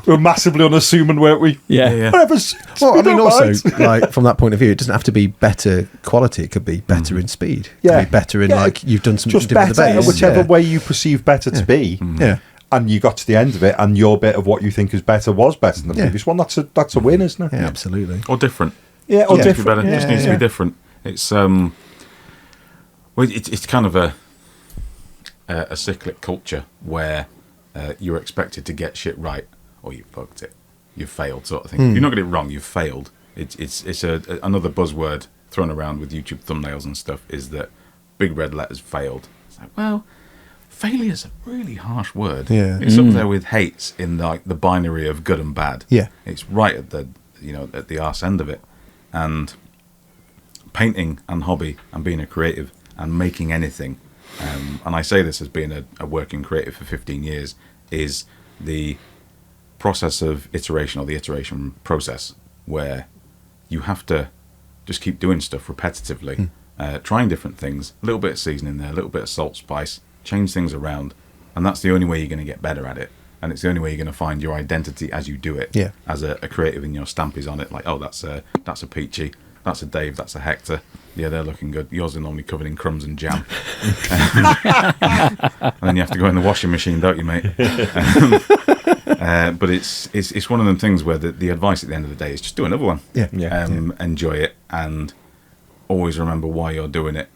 We were massively unassuming, weren't we?
Yeah.
Whatever.
Well, I
we
mean,
don't
also,
mind.
like from that point of view, it doesn't have to be better quality. It could be better in speed. It
Yeah.
could be better in
Yeah.
like you've done something
Just
different with the
better,
base.
whichever
Yeah.
way you perceive better to be.
Yeah.
And you got to the end of it, and your bit of what you think is better was better than the
Yeah.
previous one. That's a win, isn't it?
Yeah, absolutely.
Or different.
Yeah, or
It needs to be
different.
better. It just needs to be different. It's well, it's kind of a cyclic culture where you're expected to get shit right, or you fucked it, you failed, sort of thing. You're not getting it wrong. You've failed. It's another buzzword thrown around with YouTube thumbnails and stuff is that big red letters failed. It's like, well, failure's a really harsh word.
Yeah.
It's up there with hates in like the binary of good and bad.
Yeah.
It's right at the at the arse end of it. And painting and hobby and being a creative and making anything, and I say this as being a working creative for 15 years, is the process of iteration, or the iteration process, where you have to just keep doing stuff repetitively, trying different things, a little bit of seasoning there, a little bit of salt, spice, change things around, and that's the only way you're going to get better at it. And it's the only way you're going to find your identity as you do it.
Yeah.
As a creative, and your stamp is on it. Like, oh, that's a Peachy, that's a Dave, that's a Hector. Yeah, they're looking good. Yours are normally covered in crumbs and jam. And then you have to go in the washing machine, don't you, mate? But it's one of them things where the advice at the end of the day is just do another one.
Yeah.
Enjoy it, and always remember why you're doing it,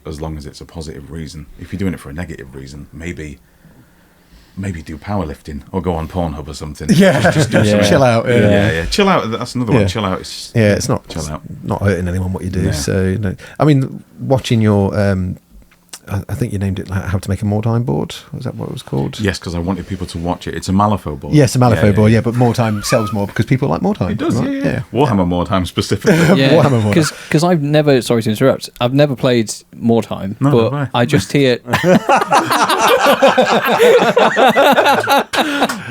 as long as it's a positive reason. If you're doing it for a negative reason, maybe do powerlifting or go on Pornhub or something.
Yeah.
Just do something.
Chill out.
Yeah. Chill out. That's another
Yeah.
one. Chill out.
It's not
Chill out.
not hurting anyone what you do.
No.
So, no. I mean, watching your, I think you named it like How to Make a Mordheim board. Was that what it was called?
Yes, because I wanted people to watch it. It's a Malifaux board.
Yes, a Malifaux board. Yeah, but Mordheim sells more because people like Mordheim.
It does.
right?
Yeah. Warhammer Mordheim specifically.
Yeah,
Warhammer Mordheim.
because I've never, sorry to interrupt, I've never played Mordheim,
No,
but
no way.
I just hear,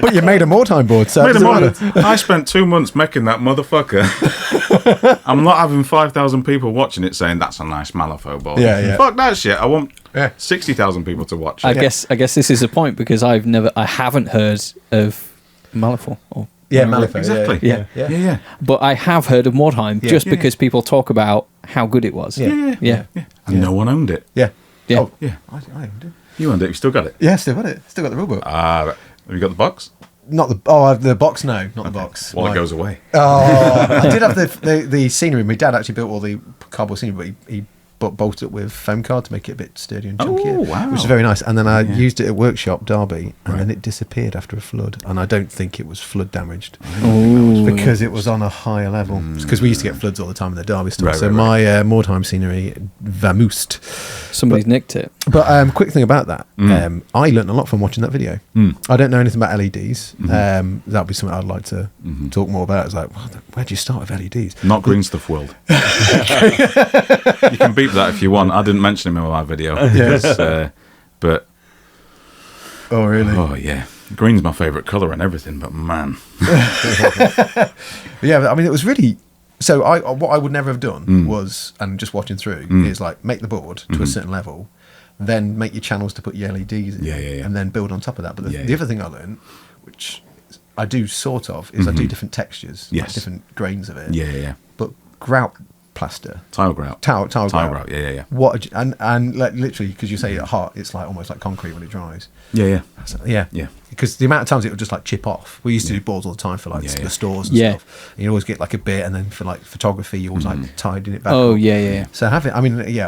But you made a Mordheim board, so
Wait a
does it matter?
moment. I spent 2 months making that motherfucker. I'm not having 5,000 people watching it saying that's a nice Malifaux board.
Yeah.
Fuck that shit. I want
Yeah.
60,000 people to watch it.
I guess this is a point because I haven't heard of Malifaux. Or,
Yeah, Malifaux.
Exactly.
Yeah. But I have heard of Mordheim just because people talk about how good it was.
Yeah.
And no one owned it.
Yeah.
Yeah.
Oh,
Yeah.
I owned it.
You owned it. You still got it.
Yeah, still got it. Still got the rulebook.
Have you got the box?
Not the the box. No, not the box.
Well, it
Mine.
goes away.
Oh, I did have the scenery. My dad actually built all the cardboard scenery, but he bolted it with foam card to make it a bit sturdier and chunkier.
Oh, wow.
Which is very nice. And then I used it at Workshop Derby, and then it disappeared after a flood. And I don't think it was flood damaged because it was on a higher level. Because we used to get floods all the time in the Derby stuff.
Right,
so
right,
my Mordheim scenery vamoosed.
Somebody's nicked it.
But quick thing about that, I learnt a lot from watching that video. I don't know anything about LEDs. That'd be something I'd like to talk more about. It's like, where'd you start with LEDs?
Not Green Stuff World. You can beep that if you want. I didn't mention him in my video.
Yes.
But,
Oh, really?
oh, yeah. Green's my favourite colour and everything, but man.
Yeah, I mean, it was really. So what I would never have done was, and just watching through, is like make the board to a certain level, then make your channels to put your LEDs in,
Yeah.
and then build on top of that. But the other thing I learned, which I do sort of is I do different textures, like different grains of it.
Yeah.
But grout plaster,
Tile grout.
tile grout.
Yeah.
What and like literally, because you say it hot, it's like almost like concrete when it dries.
Yeah.
Yeah. Because the amount of times it would just like chip off. We used to do boards all the time for like the stores and stuff. And you always get like a bit, and then for like photography, you always like tidying it back.
Oh
up.
Yeah.
So I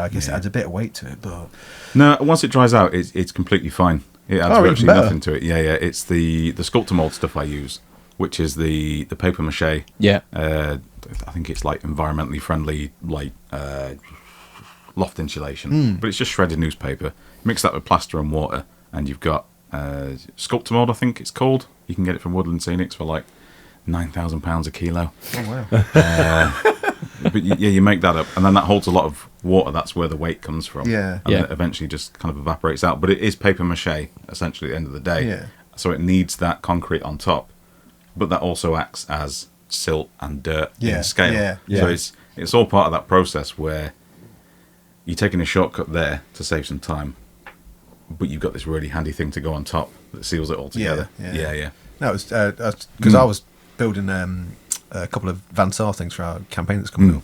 guess it adds a bit of weight to it, but
No, once it dries out, it's completely fine. It adds
even
virtually
better.
nothing to it. Yeah. It's the sculptor mold stuff I use, which is the paper mache.
Yeah.
I think it's like environmentally friendly, like loft insulation, but it's just shredded newspaper. Mix that with plaster and water, and you've got sculptor mold, I think it's called. You can get it from Woodland Scenics for like £9,000 a kilo.
oh wow.
But you make that up, and then that holds a lot of water. That's where the weight comes from.
Yeah.
And then it eventually just kind of evaporates out. But it is paper mache, essentially, at the end of the day.
Yeah.
So it needs that concrete on top, but that also acts as silt and dirt in scale.
Yeah.
So it's all part of that process where you're taking a shortcut there to save some time, but you've got this really handy thing to go on top that seals it all together. Yeah.
No, it was because I was building a couple of Van Saar things for our campaign that's coming up,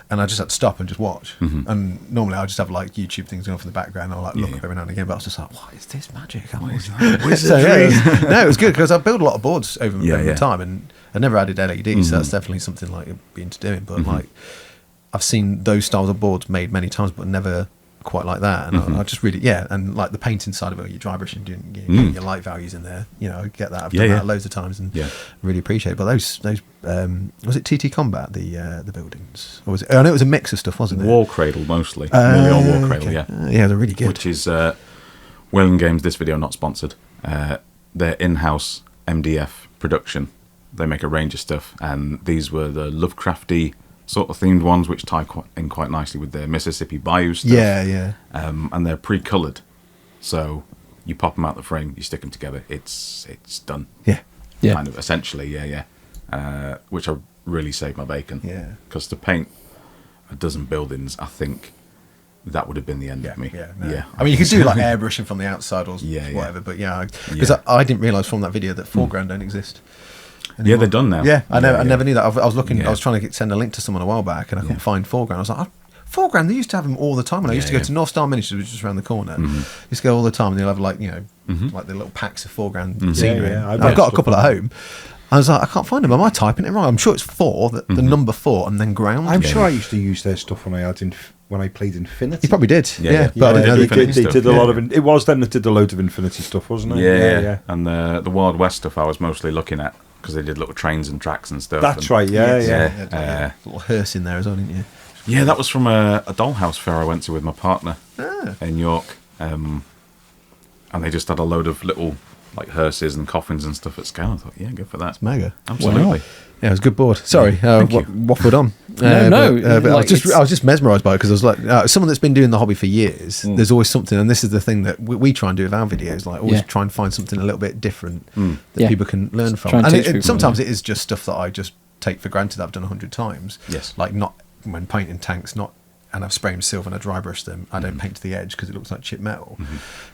and I just had to stop and just watch. And normally I just have like YouTube things going off in the background. I'll like look up every now and again, but I was just like, "What is this magic?" What is that? So, it was good because I built a lot of boards over the time, and I never added LEDs, so that's definitely something like I'd be into doing. But like, I've seen those styles of boards made many times, but never quite like that. And I just really, and like the painting side of it, your dry brushing, doing your light values in there. I get that. I've done that loads of times and really appreciate it. But those was it TT Combat, the buildings? Or was it? I know it was a mix of stuff, wasn't it?
Wall Cradle mostly. Nearly all Wall Cradle,
Yeah, they're really good.
Which is Whaling Games, this video not sponsored. Their in-house MDF production. They make a range of stuff, and these were the Lovecrafty sort of themed ones, which tie in quite nicely with the Mississippi Bayou stuff.
Yeah.
And they're pre-coloured, so you pop them out the frame, you stick them together, it's done.
Yeah.
Kind of essentially, which I really saved my bacon.
Yeah.
Because to paint a dozen buildings, I think that would have been the end of me.
Yeah. I mean, you could do like airbrushing from the outside or whatever, but because I didn't realise from that video that foreground don't exist anymore.
Yeah, they're done now.
Yeah, I never knew that. I was looking. I was trying to send a link to someone a while back, and I couldn't find foreground. I was like, foreground. They used to have them all the time. And I used to go to North Star Miniatures, which is just around the corner. Used to go all the time, and they'll have like like the little packs of foreground scenery. I've got a couple at home. I was like, I can't find them. Am I typing it wrong? I'm sure it's 4, the number 4, and then ground.
I'm sure I used to use their stuff when I played Infinity.
You probably did. But
I
I
they did a lot of. It was them that did a load of Infinity stuff, wasn't it?
Yeah. And the Wild West stuff I was mostly looking at, because they did little trains and tracks and stuff.
That's right,
a little hearse in there as well, didn't you?
Yeah, that was from a dollhouse fair I went to with my partner in York. And they just had a load of little like hearses and coffins and stuff at scale. I thought, yeah, go for that.
It's mega.
Absolutely.
Wow. Yeah, it was a good board. Sorry, waffled on.
But
I was just mesmerised by it because I was like, someone that's been doing the hobby for years. There's always something, and this is the thing that we try and do with our videos. Like, always try and find something a little bit different that people can learn from. And sometimes it is just stuff that I just take for granted that I've done 100 times.
Yes.
Like not when painting tanks, and I've sprayed them silver and I dry brush them. I don't paint to the edge because it looks like chipped metal.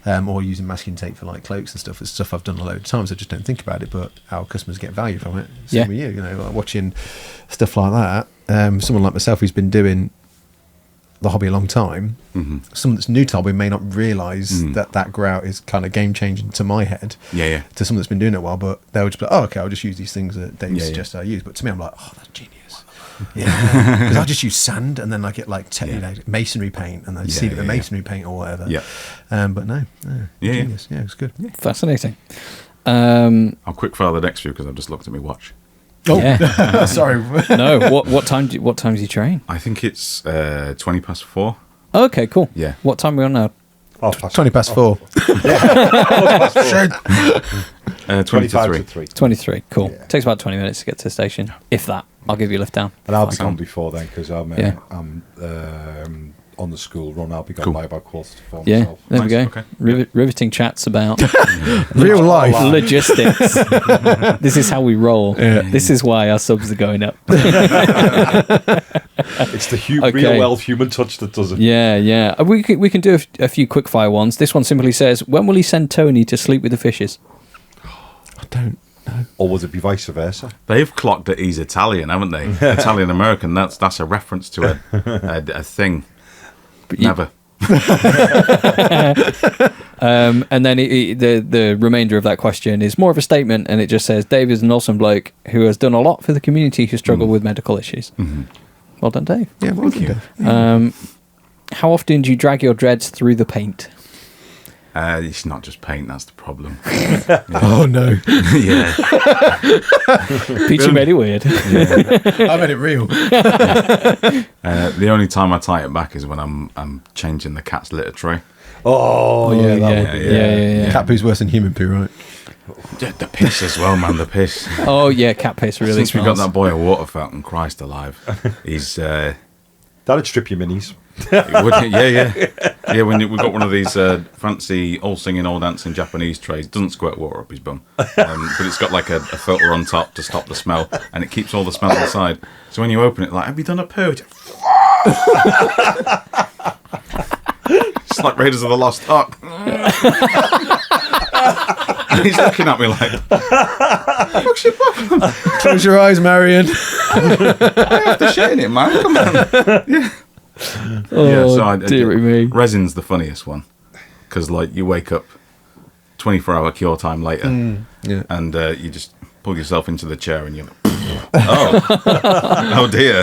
Or using masking tape for like cloaks and stuff. It's stuff I've done a load of times. I just don't think about it, but our customers get value from it. Same with you, like watching stuff like that. Someone like myself who's been doing the hobby a long time, someone that's new to the hobby may not realise that grout is kind of game changing to my head. To someone that's been doing it a while, but they'll just be like, oh, okay, I'll just use these things that Dave suggested I use. But to me, I'm like, oh, that's genius. Because I just use sand and then I get like masonry paint and then seal it with masonry paint or whatever. But no, genius. Yeah, it was good.
Fascinating.
I'll quick fire the next few because I've just looked at my watch.
Oh,
sorry.
No, what time do you train?
I think it's 20 past 4.
Oh, okay, cool.
Yeah.
What time are we on now?
20 past 4.
25
23.
to 3.
23, cool. Takes about 20 minutes to get to the station, if that. I'll give you a lift down.
And I'll be gone before then because I'm on the school run. I'll be gone by about 3:45 myself.
There we go.
Okay.
Riveting chats about
Real life.
logistics. This is how we roll. This is why our subs are going up.
It's the real world human touch that does it.
Yeah. We can do a few quick fire ones. This one simply says, when will he send Tony to sleep with the fishes?
I don't
Or would it be vice versa?
They've clocked that he's Italian, haven't they? Italian American. That's a reference to a thing. But never.
And then the remainder of that question is more of a statement, and it just says, Dave is an awesome bloke who has done a lot for the community who struggle with medical issues. Well done, Dave.
Yeah, well done, Dave.
How often do you drag your dreads through the paint?
It's not just paint, that's the problem.
Oh, no.
Yeah.
Peachy made it weird.
I made it real.
The only time I tie it back is when I'm changing the cat's litter tray.
Oh, yeah, that would be.
Yeah.
Cat poo's worse than human poo, right?
The piss as well, man, the piss.
Oh, yeah, cat piss really
Since we got
smells.
that boy a water fountain, Christ alive. He's...
That'd strip your minis.
Yeah, when we've got one of these fancy all singing, all dancing Japanese trays, doesn't squirt water up his bum, but it's got like a filter on top to stop the smell, and it keeps all the smell inside. So when you open it, like, have you done a poo? It's like Raiders of the Lost Ark. And he's looking at me like, what's your problem?
Close your eyes, Marion.
I have to shit in it, man. Come on. Yeah.
Oh,
so
dear me.
Resin's the funniest one, because like you wake up 24-hour cure time later, and you just pull yourself into the chair and you're like, oh dear,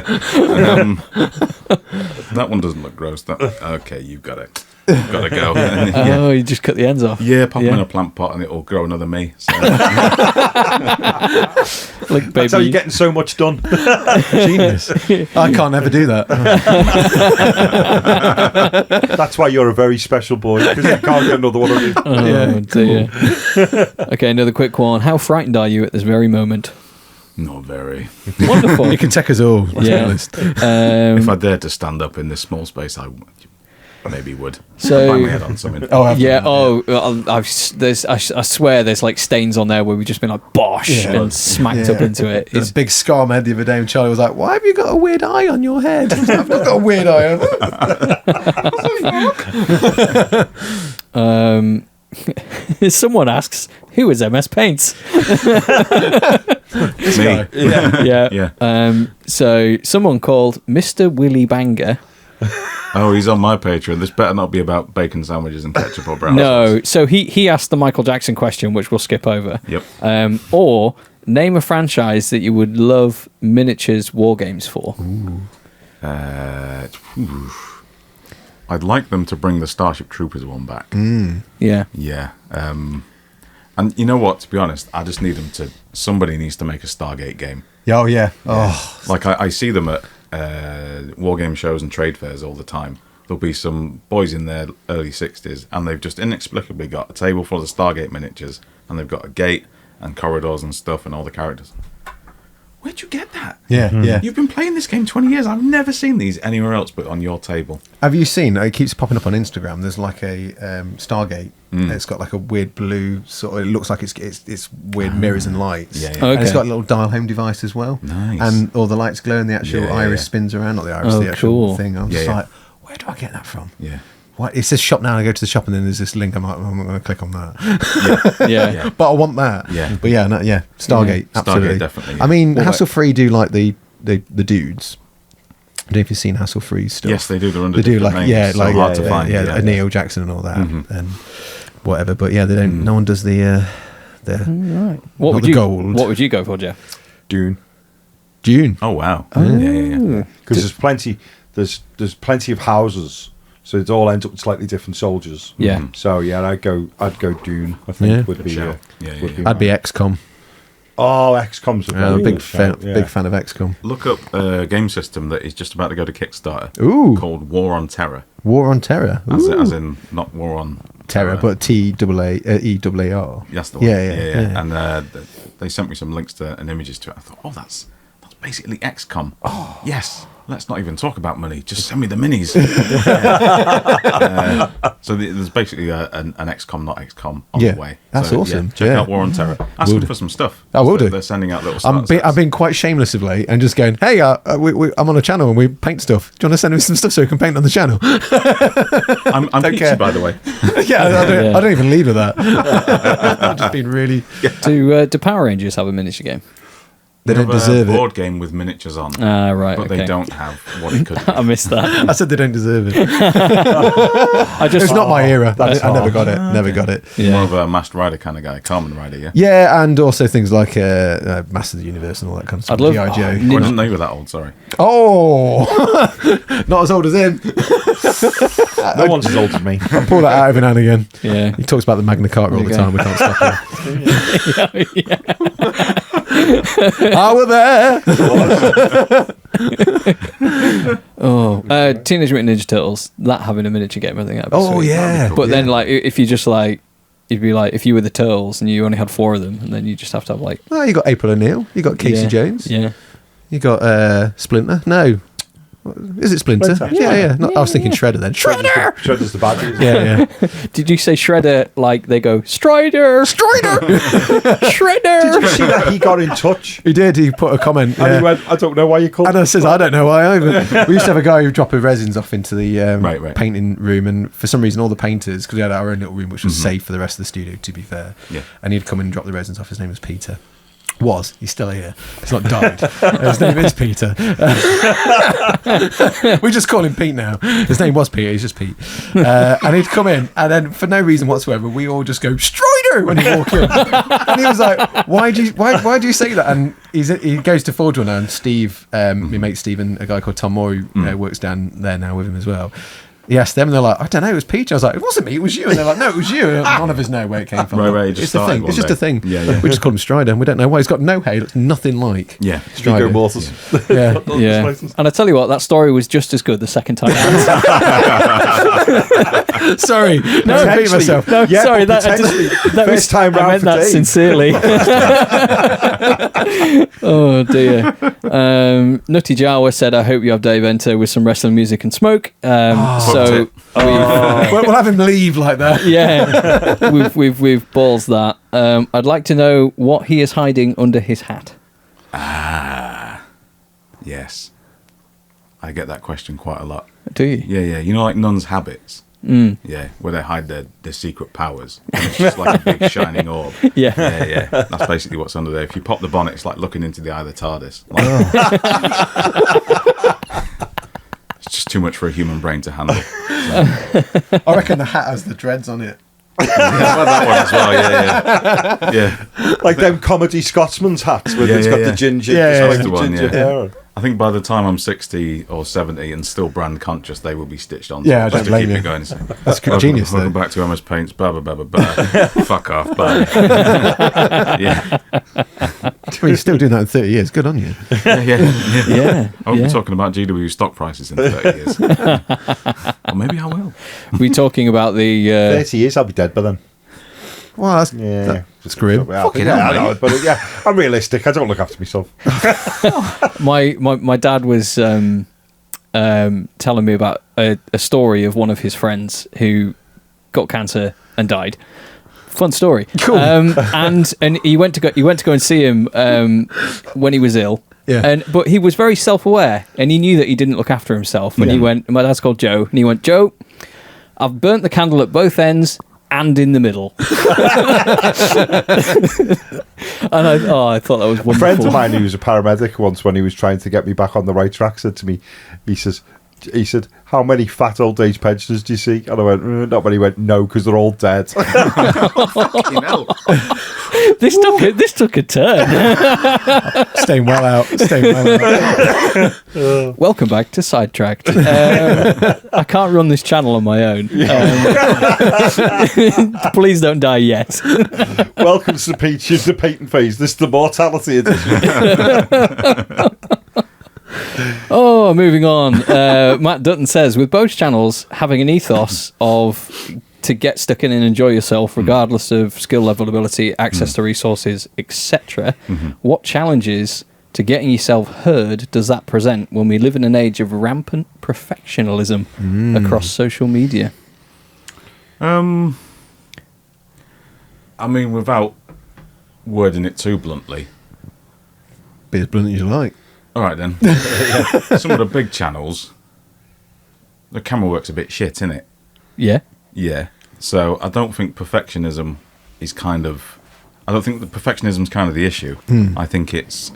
that one doesn't look gross. Okay, you've got to go. And,
Oh, you just cut the ends off.
yeah, pop them in a plant pot and it'll grow another me. So.
Like,
That's how
baby.
you're getting so much done.
Genius. I can't ever do that.
That's why you're a very special boy, because you can't get another one of you.
Oh, dear. Okay, another quick one. How frightened are you at this very moment?
Not very.
Wonderful.
You can take us all. Let's be
Yeah.
honest.
If I dared to stand up in this small space, I maybe would.
So-
Bang my head on something.
Oh, I've
Yeah.
done that,
I swear, there's like stains on there where we've just been like bosh and smacked up into it.
There's a big scar on my head the other day, and Charlie was like, "Why have you got a weird eye on your head?" I was like, I've not got a weird eye on.
Someone asks, "Who is MS Paints?"
This
Me.
guy.
Yeah.
Yeah.
So someone called Mr. Willy Banger.
Oh, he's on my Patreon. This better not be about bacon sandwiches and ketchup or brown
No, so he asked the Michael Jackson question, which we'll skip over.
Yep.
Or name a franchise that you would love miniatures war games for.
I'd like them to bring the Starship Troopers one back.
Yeah.
Yeah. And you know what? To be honest, I just need them to... Somebody needs to make a Stargate game.
Oh yeah. Oh,
Like, I see them at war game shows and trade fairs all the time. There'll be some boys in their early 60s, and they've just inexplicably got a table full of Stargate miniatures, and they've got a gate and corridors and stuff and all the characters. Where'd you get that?
yeah.
You've been playing this game 20 years. I've never seen these anywhere else but on your table.
Have you seen? It keeps popping up on Instagram. There's like a Stargate. It's got like a weird blue sort of. It looks like it's weird mirrors and lights.
Yeah, yeah.
Okay.
And it's got a little dial home device as well.
Nice.
And all the lights glow and the actual iris spins around. Not the iris,
Oh,
the actual
cool.
thing. I'm
Yeah,
just
yeah.
like, where do I get that from?
Yeah.
What? It says shop now. I go to the shop and then there's this link. I'm like, I'm not going to click on that.
Yeah.
But I want that.
Yeah.
But yeah, Stargate,
Yeah.
absolutely.
Stargate, definitely, yeah.
I mean,
Well,
Hassle Free do like the dudes. I don't know if you've seen Hassle Free stuff.
Yes, they do. They're under
They do
different
like
names, so hard to find.
yeah, Neil Jackson and all that and whatever. But yeah, they don't. No one does the
Right.
Not the gold.
What would you go for, Jeff?
Dune.
June.
Oh, wow. Yeah.
Because there's plenty of houses, so it all ends up with slightly different soldiers.
Yeah.
So yeah, I'd go Dune. I think
Yeah.
would be.
shout. Yeah,
would
yeah,
be
yeah.
I'd be XCOM.
Oh, XCOM's a very
Big
good shout, yeah.
fan of XCOM.
Look up a game system that is just about to go to Kickstarter.
Ooh.
Called War on Terror.
War on Terror.
As in, not War on
Terror, but TEAR.
That's the one.
Yeah.
And they sent me some links to and images to it. I thought, oh, that's basically XCOM. Oh, yes. let's not even talk about money. Just send me the minis. So there's basically an XCOM, not XCOM, on the way.
That's awesome.
Check out War on Terror. Ask them for some stuff.
I will do.
They're sending out little
I've been quite shameless of late and just going, hey, I'm on a channel and we paint stuff. Do you want to send me some stuff so we can paint on the channel?
I'm peachy, by the way.
I don't even lead with that. I've just been really...
Do Power Rangers have a miniature game?
They don't deserve
a
it.
board game with miniatures on.
Right.
But they don't have what it could be.
I missed that.
I said they don't deserve it.
It's
not my era. I never got it. Never got it.
Yeah.
More of a Masked Rider kind of guy. Carmen Rider, yeah?
Yeah, and also things like Master of the Universe and all that kind of stuff.
I'd love...
G.I. Joe.
I didn't know you were that old, sorry.
Oh! Not as old as him.
No one's as old as me.
I'll pull that out every now and again.
Yeah.
He talks about the Magna Carta all the time. We can't stop him. We're there.
Teenage Mutant Ninja Turtles, that having a miniature game, I think that'd be sweet.
Yeah.
But then, like, if you just like, it'd be like if you were the Turtles and you only had 4 of them, and then you just have to have like.
Oh, you got April O'Neil. You got Casey Jones.
Yeah.
You got Splinter. No. Is it Splinter? Yeah. I was thinking Shredder then.
Shredder's the bad guy.
Yeah.
Did you say Shredder like they go Strider? Shredder.
Did you see that he got in touch?
He did. He put a comment.
And he went, I don't know why you called
And I says, I don't know why either. We used to have a guy who dropped his resins off into the painting room, and for some reason all the painters, because we had our own little room which was safe for the rest of the studio, to be fair, and he'd come in and drop the resins off. His name was Peter. He's still here. He's not died. His name is Peter. We just call him Pete now. His name was Peter. He's just Pete. And he'd come in, and then for no reason whatsoever, we all just go Strider when he walk in. And he was like, "Why do you say that?" And he goes to Forge One now, and Steve, my mate Steve, and a guy called Tom Moore who works down there now with him as well. He asked them, and they're like, I don't know, it was Peter. I was like, it wasn't me, it was you. And they're like, no, it was you. And none of us know where it came from.
Right.
It's a thing. It's just a thing.
Yeah.
We just call him Strider, and we don't know why. He's got no hair. He looks nothing like Strider.
Mortis.
Yeah. And I tell you what, that story was just as good the second time.
Sorry, no, I repeat myself.
No, sorry, that
first time round.
I meant that sincerely. Oh dear. Nutty Jawa said, I hope you have Dave enter with some wrestling music and smoke. We'll
have him leave like that.
Yeah, we've balls that. I'd like to know what he is hiding under his hat.
Yes. I get that question quite a lot.
Do you?
Yeah. You know, like nuns' habits. Yeah, where they hide their secret powers. And it's just like a big shining orb.
Yeah.
That's basically what's under there. If you pop the bonnet, it's like looking into the eye of the TARDIS. It's just too much for a human brain to handle.
I reckon the hat has the dreads on it.
That one as well, yeah.
Like them comedy Scotsman's hats where it's got the ginger,
hair. I think by the time I'm 60 or 70 and still brand conscious, they will be stitched on.
Yeah, I don't blame you.
Going.
That's genius.
Welcome back to MS Paints. Blah blah blah blah blah. Fuck off. Bye. Yeah.
Well, you're still doing that in 30 years. Good on you.
Yeah.
I'll be talking about GW stock prices in 30 years. Or maybe I will.
We're talking about the
30 years. I'll be dead by then.
Well, that's grim.
Fucking hell, I know, but I'm realistic. I don't look after myself.
My dad was telling me about a story of one of his friends who got cancer and died. Fun story.
Cool.
And he went to go and see him when he was ill.
Yeah.
But he was very self-aware, and he knew that he didn't look after himself. And he went. My dad's called Joe, and he went, Joe, I've burnt the candle at both ends and in the middle. And I thought that was wonderful.
A friend of mine who was a paramedic once, when he was trying to get me back on the right track, said to me, he said, how many fat old age pensioners do you see? And I went, not many. He went, no, because they're all dead.
Fucking hell.
This took a turn.
Staying well out.
Welcome back to Sidetracked. I can't run this channel on my own. Please don't die yet.
Welcome to the painting phase. This is the mortality edition.
Oh, moving on. Matt Dutton says, with both channels having an ethos of to get stuck in and enjoy yourself, regardless of skill level, ability, access to resources, etc., what challenges to getting yourself heard does that present when we live in an age of rampant perfectionism across social media?
I mean, without wording it too bluntly.
Be as blunt as you like.
All right, then. Some of the big channels, the camera work's a bit shit, innit?
Yeah.
Yeah. So I don't think perfectionism is kind of... I don't think that perfectionism's kind of the issue. I think it's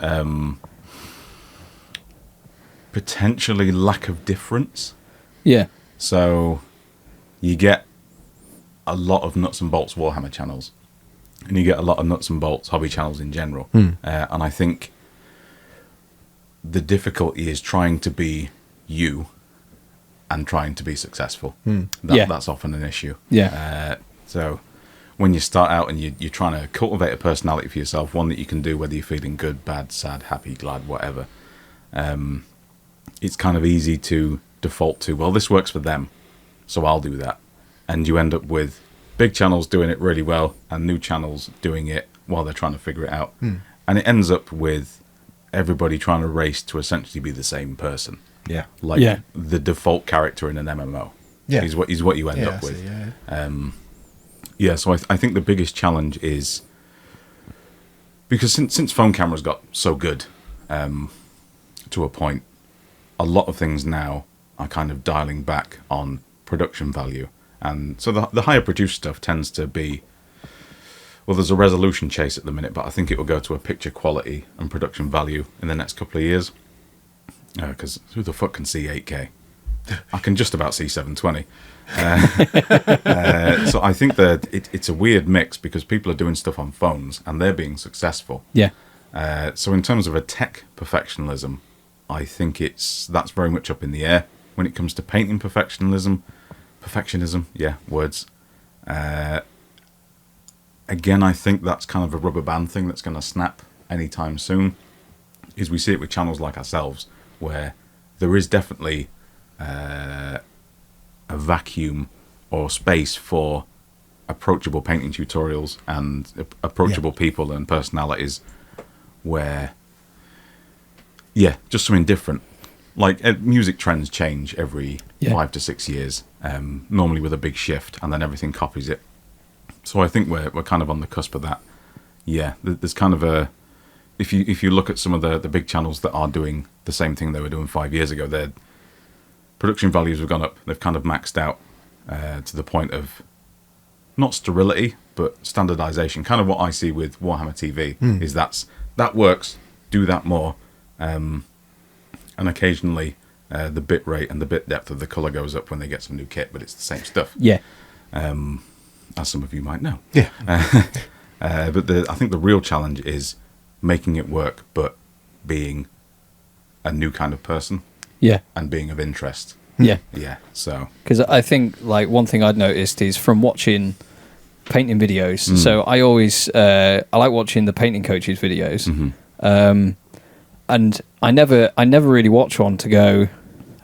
potentially lack of difference.
Yeah.
So you get a lot of nuts and bolts Warhammer channels, and you get a lot of nuts and bolts hobby channels in general. And I think the difficulty is trying to be you and trying to be successful. That's often an issue.
Yeah.
So when you start out and you're trying to cultivate a personality for yourself, one that you can do whether you're feeling good, bad, sad, happy, glad, whatever, it's kind of easy to default to, well, this works for them, so I'll do that. And you end up with big channels doing it really well and new channels doing it while they're trying to figure it out. And it ends up with everybody trying to race to essentially be the same person.
Yeah.
Like the default character in an MMO.
Yeah.
Is what you end up with. So I think the biggest challenge is because since phone cameras got so good to a point, a lot of things now are kind of dialing back on production value. And so the higher produced stuff tends to be, well, there's a resolution chase at the minute, but I think it will go to a picture quality and production value in the next couple of years. Because who the fuck can see 8K? I can just about see 720. So I think that it's a weird mix because people are doing stuff on phones and they're being successful.
Yeah.
So in terms of a tech perfectionism, I think that's very much up in the air. When it comes to painting perfectionism, yeah, words. Again, I think that's kind of a rubber band thing that's going to snap anytime soon. Is we see it with channels like ourselves, where there is definitely a vacuum or space for approachable painting tutorials and approachable people and personalities where, just something different. Like music trends change every 5 to 6 years, normally with a big shift, and then everything copies it. So I think we're kind of on the cusp of that. Yeah, there's kind of a... If you look at some of the big channels that are doing the same thing they were doing 5 years ago, their production values have gone up. They've kind of maxed out to the point of not sterility, but standardization. Kind of what I see with Warhammer TV is that works. Do that more, and occasionally the bit rate and the bit depth of the color goes up when they get some new kit, but it's the same stuff.
Yeah.
As some of you might know.
Yeah.
But I think the real challenge is making it work, but being a new kind of person.
Yeah.
And being of interest.
Yeah.
Yeah. So.
Because I think like one thing I'd noticed is from watching painting videos. So I always I like watching the painting coaches videos. And I never really watch one to go.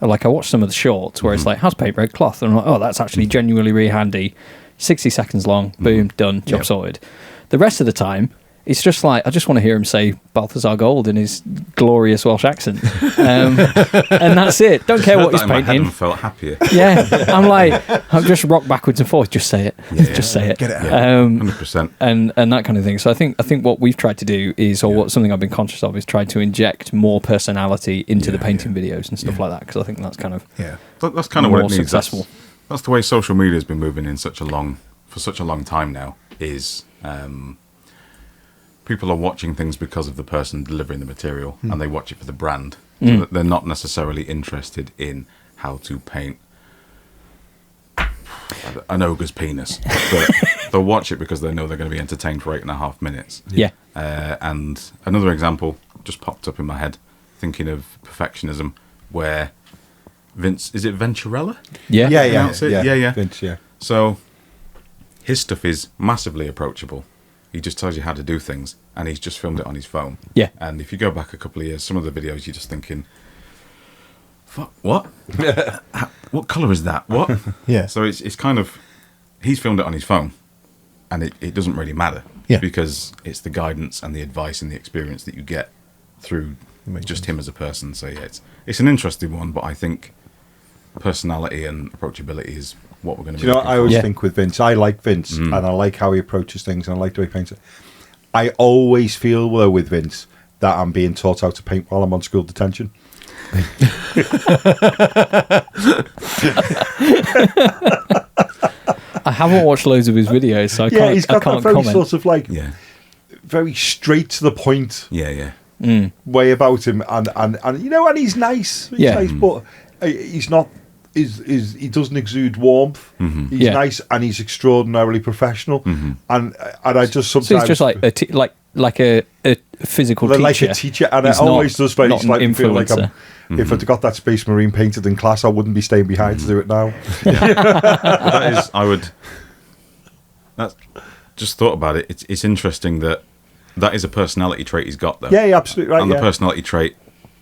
Like I watch some of the shorts where it's like, how's paint red cloth? And I'm like, oh, that's actually genuinely really handy. 60 seconds long, boom, done, job sorted. The rest of the time, it's just like, I just want to hear him say Balthazar Gold in his glorious Welsh accent. And that's it. Don't care what he's painting.
I felt happier.
Yeah. I'm just rock backwards and forwards. Just say it. Just say it.
Get it out.
100%.
And that kind of thing. So I think what we've tried to do is, or what something I've been conscious of, is try to inject more personality into the painting videos and stuff like that. Because I think that's kind of
that's kind of what it needs.
Successful.
That's the way social media has been moving for such a long time now. Is people are watching things because of the person delivering the material, and they watch it for the brand. So that they're not necessarily interested in how to paint an ogre's penis, but they'll watch it because they know they're going to be entertained for 8.5 minutes.
Yeah.
And another example just popped up in my head, thinking of perfectionism, where is it Venturella?
Yeah.
Yeah. Vince, yeah.
So his stuff is massively approachable. He just tells you how to do things, and he's just filmed it on his phone.
Yeah.
And if you go back a couple of years, some of the videos you're just thinking, fuck, what? What colour is that? What?
Yeah.
So it's kind of, he's filmed it on his phone, and it doesn't really matter.
Yeah.
Because it's the guidance and the advice and the experience that you get through just him as a person. So yeah, it's an interesting one, but I think personality and approachability is what we're going to be.
Do you know what I always
Yeah.
think with Vince? I like Vince, and I like how he approaches things, and I like the way he paints it. I always feel, though, with Vince, that I'm being taught how to paint while I'm on school detention.
I haven't watched loads of his videos, so I
Yeah, he's
can't, I
got that
can't
very
comment.
sort of like
Yeah,
very straight to the point
yeah.
way about him, and you know, and he's nice. He's
Yeah.
nice, but he's not. He doesn't exude warmth. He's
Yeah.
nice, and he's extraordinarily professional. And I just
So
sometimes
he's just like a physical teacher.
like a teacher, and
He's
it always
not-
does very
not an
slightly feel like
influencer.
if I'd got that Space Marine painted in class, I wouldn't be staying behind to do it now.
That is, I would. That's just thought about it. It's interesting that is a personality trait he's got, though.
Yeah, you're absolutely right.
And the
yeah.
personality trait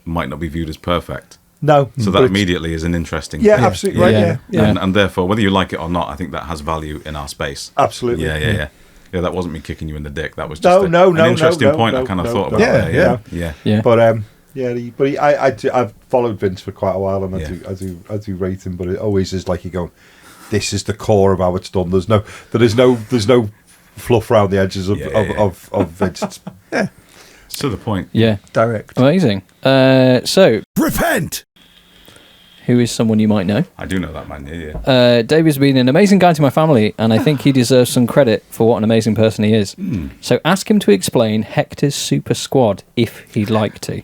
might not be viewed as perfect.
No,
So
but
that
it's-
immediately is an interesting
Yeah,
thing.
absolutely right.
Yeah.
Yeah,
And therefore, whether you like it or not, I think that has value in our space.
absolutely.
Yeah. That wasn't me kicking you in the dick. That was
No,
just
no,
an
no,
interesting
no,
point
no,
I kind of
no,
thought
no.
about.
Yeah,
Yeah.
But I've followed Vince for quite a while, and
Yeah.
I do rate him. But it always is like you go, this is the core of how it's done. There's no fluff around the edges of Vince. It's-
It's to the point.
Yeah.
Direct.
Amazing. So,
Repent!
who is someone you might know?
I do know that man. Yeah.
Dave has been an amazing guy to my family, and I think he deserves some credit for what an amazing person he is. So ask him to explain Hector's Super Squad if he'd like to.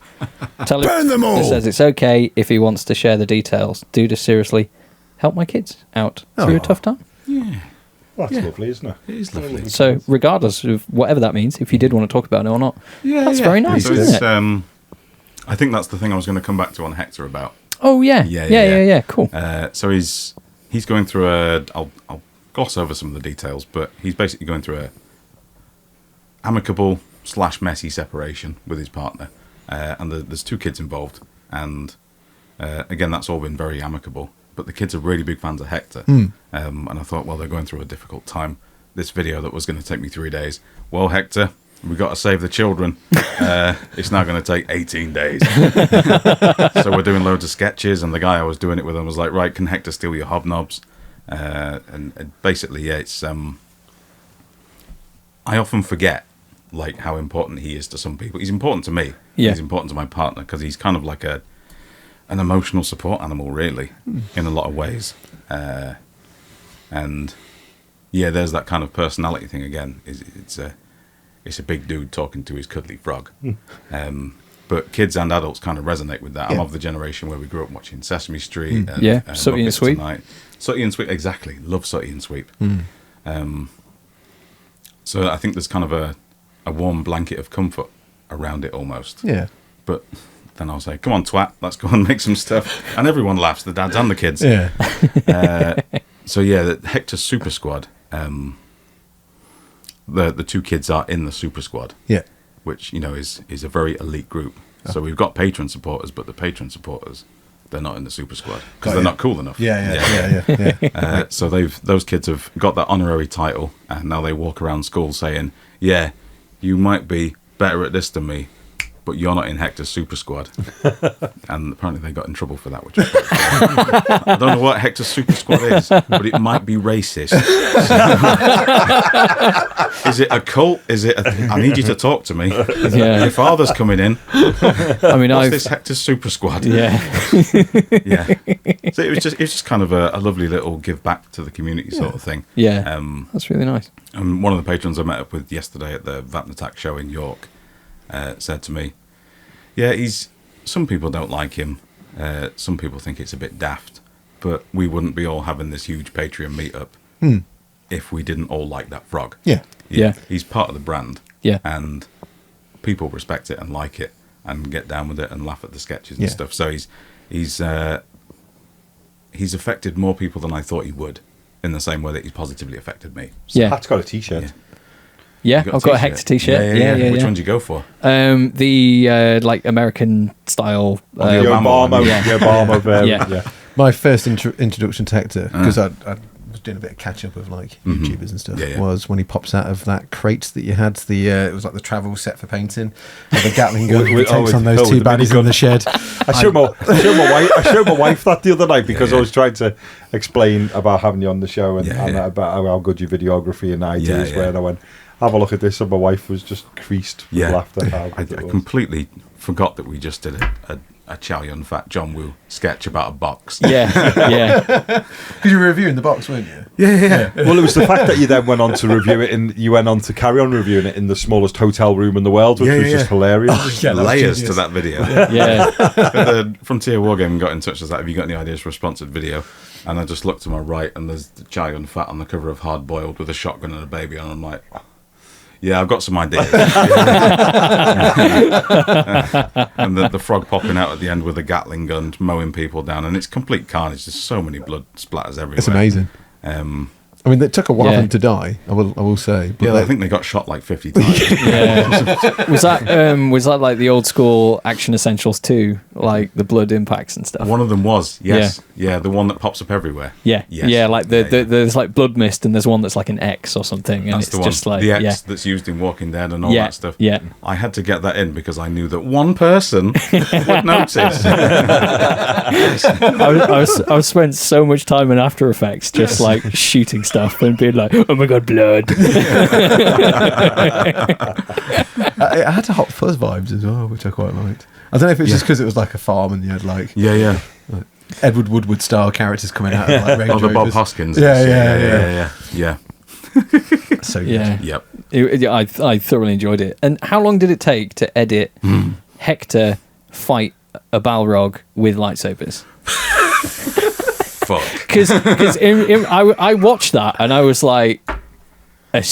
Tell him
Burn them all!
He says it's okay if he wants to share the details. Do to seriously help my kids out through a tough time.
That's lovely, isn't it?
It is lovely.
So regardless of whatever that means, if you did want to talk about it or not,
Yeah,
that's very nice,
So
isn't
it's,
it?
I think that's the thing I was going to come back to on Hector about.
Oh yeah,
Yeah.
cool.
So he's going through I'll gloss over some of the details, but he's basically going through a amicable / messy separation with his partner, and there's 2 kids involved, and again that's all been very amicable. But the kids are really big fans of Hector, and I thought, well, they're going through a difficult time. This video that was going to take me 3 days. Well, Hector, we got to save the children. It's now going to take 18 days. So we're doing loads of sketches, and the guy I was doing it with was like, right, can Hector steal your hobnobs? And basically, yeah, it's I often forget like how important he is to some people. He's important to me.
Yeah.
He's important to my partner because he's kind of like an emotional support animal, really, in a lot of ways. And yeah, there's that kind of personality thing again. It's a big dude talking to his cuddly frog. But kids and adults kind of resonate with that. I'm of the generation where we grew up watching Sesame Street. And,
Yeah, Sooty and
Muppets
Sweep.
Tonight. Sooty and Sweep, exactly. Love Sooty and Sweep. So I think there's kind of a warm blanket of comfort around it almost.
Yeah.
But then I'll say, come on, twat, let's go and make some stuff. And everyone laughs, the dads and the kids.
Yeah.
So yeah, the Hector Super Squad, the 2 kids are in the Super Squad.
Yeah.
Which, you know, is a very elite group. So we've got patron supporters, but the patron supporters, they're not in the Super Squad because they're not cool enough.
Yeah.
So those kids have got that honorary title, and now they walk around school saying, yeah, you might be better at this than me, but you're not in Hector's Super Squad. And apparently they got in trouble for that. Which I don't know what Hector's Super Squad is, but it might be racist. Is it a cult? I need you to talk to me.
Yeah.
Your father's coming in.
I mean,
What's
I've
this Hector's Super Squad?
yeah,
Yeah. So it was just kind of a lovely little give back to the community sort of thing.
yeah. That's really nice.
And one of the patrons I met up with yesterday at the Vat and Attack show in York said to me, yeah, some people don't like him. Some people think it's a bit daft, but we wouldn't be all having this huge Patreon meetup if we didn't all like that frog.
Yeah.
Yeah.
He's part of the brand.
Yeah.
And people respect it and like it and get down with it and laugh at the sketches and
Yeah.
stuff. So he's affected more people than I thought he would, in the same way that he's positively affected me.
Yeah.
Pat's got a T-shirt.
Yeah,
You
I've got a Hector t-shirt. Yeah.
Which one do you go for?
The like American style.
The
The
Obama
Obama,
one,
the Obama,
Yeah.
yeah.
My first introduction to Hector, because I was doing a bit of catch up of like YouTubers and stuff, was when he pops out of that crate that you had. It was like the travel set for painting. With the Gatling gun, he takes on those two baddies in the shed.
I showed my wife that the other night because I was trying to explain about having you on the show and about how good your videography and ideas were. And I went, have a look at this, and my wife was just creased with laughter.
I completely forgot that we just did a Chow Yun Fat John Woo sketch about a box.
Yeah.
Because you were reviewing the box, weren't you?
Yeah. Well, it was the fact that you then went on to review it, and you went on to carry on reviewing it in the smallest hotel room in the world, which was just hilarious.
Layers to that video.
Yeah.
The Frontier Wargaming got in touch with that. Have you got any ideas for a sponsored video? And I just looked to my right, and there's the Chow Yun Fat on the cover of Hard Boiled with a shotgun and a baby on. I'm like, yeah, I've got some ideas. And the frog popping out at the end with a Gatling gun, mowing people down, and it's complete carnage. There's so many blood splatters everywhere.
It's amazing. I mean, it took a while for them to die. I will say.
But I think they got shot like 50 times.
Was that like the old school Action Essentials 2, like the blood impacts and stuff?
One of them was, yes. Yeah, the one that pops up everywhere.
Yeah.
Yes.
Yeah, like there's like blood mist, and there's one that's like an X or something, and
That's
it's
the one.
just like
the X that's used in Walking Dead and all that stuff.
Yeah.
I had to get that in because I knew that one person would notice.
I was spent so much time in After Effects just like shooting stuff and being like, oh my god, blood.
It had Hot Fuzz vibes as well, which I quite liked. I don't know if it's just because it was like a farm and you had like
like
Edward Woodward style characters coming out of like Range
the Bob
Rovers.
Hoskins.
Yeah. So good.
Yep. I thoroughly enjoyed it. And how long did it take to edit Hector fight a Balrog with lightsabers?
Fuck.
Because I watched that and I was like, an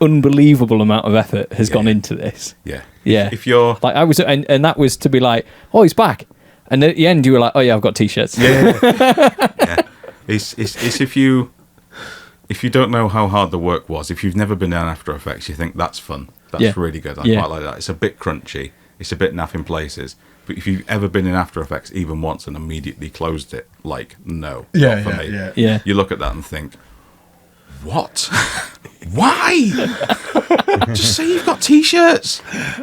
unbelievable amount of effort has gone into this.
Yeah.
Yeah.
If you're
like, I was, and that was to be like, oh, he's back. And at the end, you were like, oh yeah, I've got t-shirts.
Yeah. It's if you don't know how hard the work was, if you've never been down After Effects, you think that's fun. That's really good. I quite like that. It's a bit crunchy. It's a bit naff in places. But if you've ever been in After Effects even once and immediately closed it, like, no. Not for me.
Yeah.
You look at that and think, what? Why? Just say you've got t-shirts.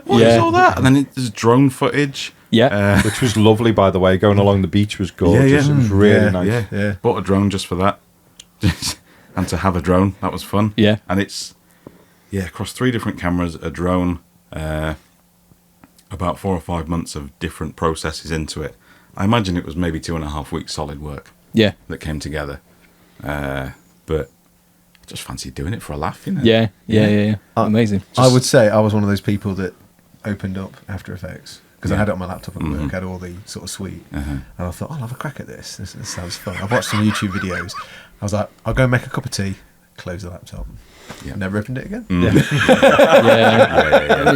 What is all that? And then there's drone footage.
Yeah.
Which was lovely, by the way. Going along the beach was gorgeous. It was really nice.
Yeah.
Bought a drone just for that. And to have a drone, that was fun.
Yeah.
And it's, across 3 different cameras, a drone, about 4 or 5 months of different processes into it. I imagine it was maybe 2.5 weeks solid work.
Yeah.
That came together. But I just fancied doing it for a laugh, you know?
Yeah. Amazing.
I would say I was one of those people that opened up After Effects because I had it on my laptop at work, had all the sort of suite, and I thought, I'll have a crack at this. This sounds fun. I've watched some YouTube videos. I was like, I'll go and make a cup of tea, close the laptop. Yeah. Never opened it again.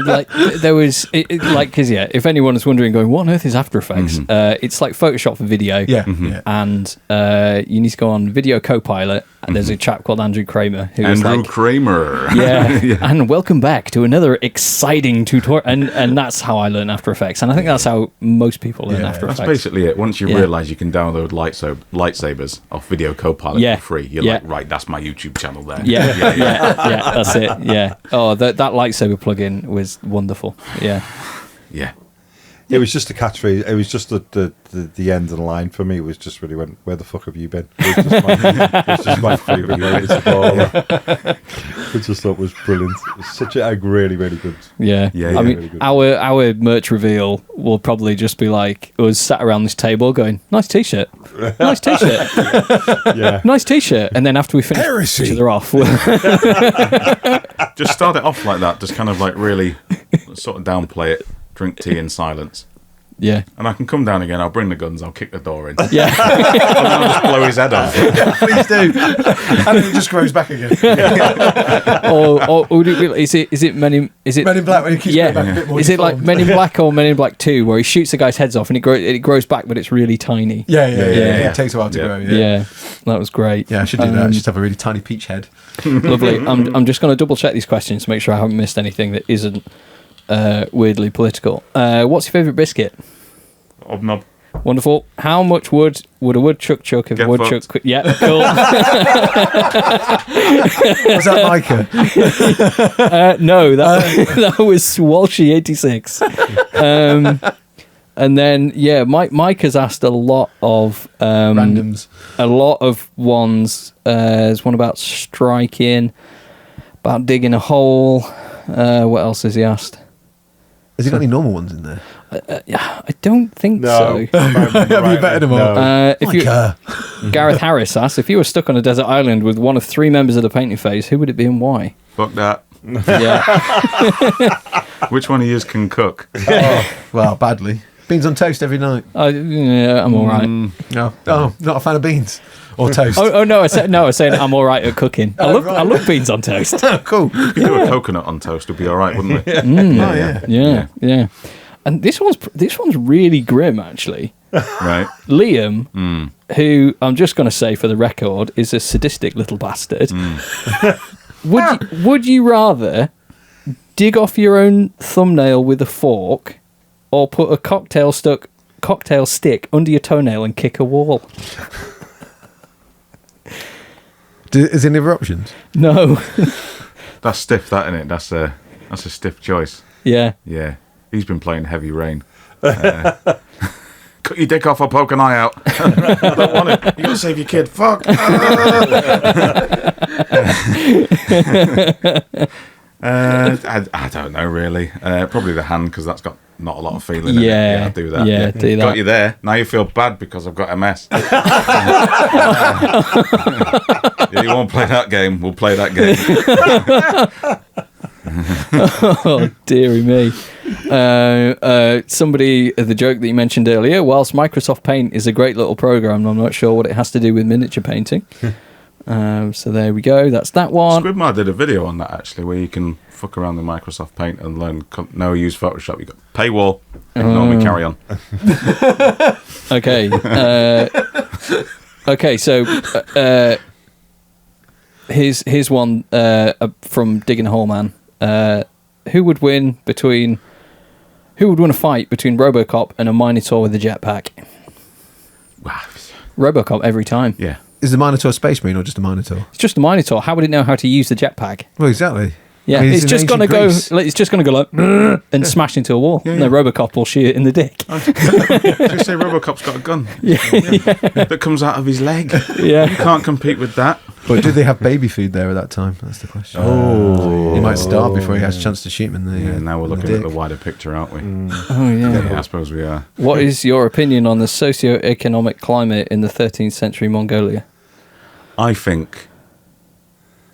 Like there was, because if anyone is wondering, going, what on earth is After Effects? It's like Photoshop for video. And you need to go on Video Copilot. And there's a chap called Andrew Kramer who is like,
Kramer.
And welcome back to another exciting tutorial. And that's how I learned After Effects. And I think that's how most people learn After Effects.
That's basically it. Once you realise you can download lightsabers off Video Copilot for free, you're like, right, that's my YouTube channel there.
Yeah, that's it. Yeah. Oh, that lightsaber plugin was wonderful. Yeah.
It was just a catchphrase. It was just the end of the line for me. It was just really went, where the fuck have you been? It was just my favourite moment of all. I just thought it was brilliant. It was such a really, really good.
Yeah. I mean,
really good.
our merch reveal will probably just be like us sat around this table going, nice t-shirt. Nice t-shirt. Nice t-shirt. And then after we finish each other off,
just start it off like that. Just kind of like really sort of downplay it. Drink tea in silence.
Yeah.
And I can come down again, I'll bring the guns, I'll kick the door in.
Yeah.
And I'll just blow his head off.
Please do. And it just grows back again.
or would it be, is it Men in
Black when he keeps going back a bit more
Is it like
deformed.
Men in Black or Men in Black 2 where he shoots the guy's heads off and it grows back but it's really tiny?
Yeah. It takes a while to grow.
Yeah. That was great.
Yeah, I should do that. I should have a really tiny peach head.
Lovely. I'm just going to double check these questions to make sure I haven't missed anything that isn't weirdly political. What's your favourite biscuit?
Hobnob.
Wonderful. How much wood would a woodchuck chuck if
Get
a woodchuck... Yeah, cool.
Was that Micah?
No, that was Walshy86. And then, yeah, Mike has asked a lot of...
Randoms.
A lot of ones. There's one about striking, about digging a hole. What else has he asked?
Has he got any normal ones in there?
Yeah, I don't think so.
Have you betted them all?
Gareth Harris asks, if you were stuck on a desert island with one of 3 members of the painting phase, who would it be and why?
Fuck that.
Yeah.
Which one of you can cook?
Well, badly. Beans on toast every night.
Yeah, I'm all right.
No, not a fan of beans or toast.
Oh no, I said I'm all right at cooking. I love beans on toast.
Oh, cool.
You could do a coconut on toast, would be all right, wouldn't it?
Yeah. And this one's really grim, actually.
Right.
Liam, who I'm just going to say for the record is a sadistic little bastard. Would you rather dig off your own thumbnail with a fork, or put a cocktail stick under your toenail and kick a wall?
Is there any other options?
No.
That's stiff, that, isn't it? That's a stiff choice.
Yeah.
Yeah. He's been playing Heavy Rain. Cut your dick off or poke an eye out. I don't want it. You gotta save your kid. Fuck. I don't know, really. Probably the hand, because that's got not a lot of feeling in it. Yeah, I'll do that.
Yeah, do that.
Got you there. Now you feel bad because I've got MS. Yeah, you won't play that game. We'll play that game.
Oh, dearie me. Somebody, the joke that you mentioned earlier, whilst Microsoft Paint is a great little program, I'm not sure what it has to do with miniature painting. So there we go. That's that one.
Squidmar did a video on that, actually, where you can fuck around with Microsoft Paint and learn use Photoshop. You got paywall. Ignore me, carry on.
Okay. Okay, so here's one from Digging a Hole Man. Who would win a fight between Robocop and a Minotaur with a jetpack?
Wow.
Robocop every time.
Yeah.
Is the Minotaur a space marine or just a Minotaur?
It's just a Minotaur. How would it know how to use the jetpack?
Well, exactly.
Yeah,
I mean,
it's just gonna go. It's just gonna go like and smash into a wall.
Yeah,
And then Robocop will shoot it in the dick.
Just say Robocop's got a gun that comes out of his leg.
Yeah,
You can't compete with that.
But did they have baby food there at that time? That's the question. He might starve before he has a chance to shoot him in the.
Yeah, now we're looking at the wider picture, aren't we?
Oh yeah.
Yeah, I suppose we are.
What is your opinion on the socio-economic climate in the 13th century Mongolia?
I think.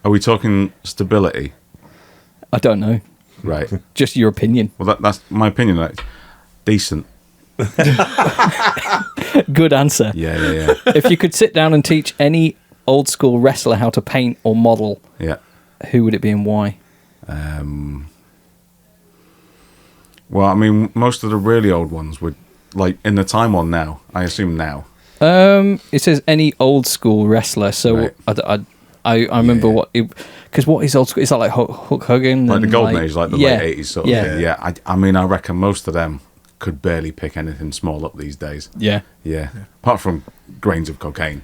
Are we talking stability?
I don't know.
Right.
Just your opinion.
Well, that's my opinion. Like, decent.
Good answer.
Yeah.
If you could sit down and teach any old school wrestler how to paint or model,
Yeah.
who would it be and why?
Well, I mean, most of the really old ones would, like, in the time on now. I assume now.
It says any old school wrestler. So
Right.
I remember because what is old school? Is that like Hulk Hogan?
Like the
and
golden age, like the late 80s sort of
Yeah.
thing. Yeah, I mean, I reckon most of them could barely pick anything small up these days.
Yeah.
Yeah. Apart from grains of cocaine.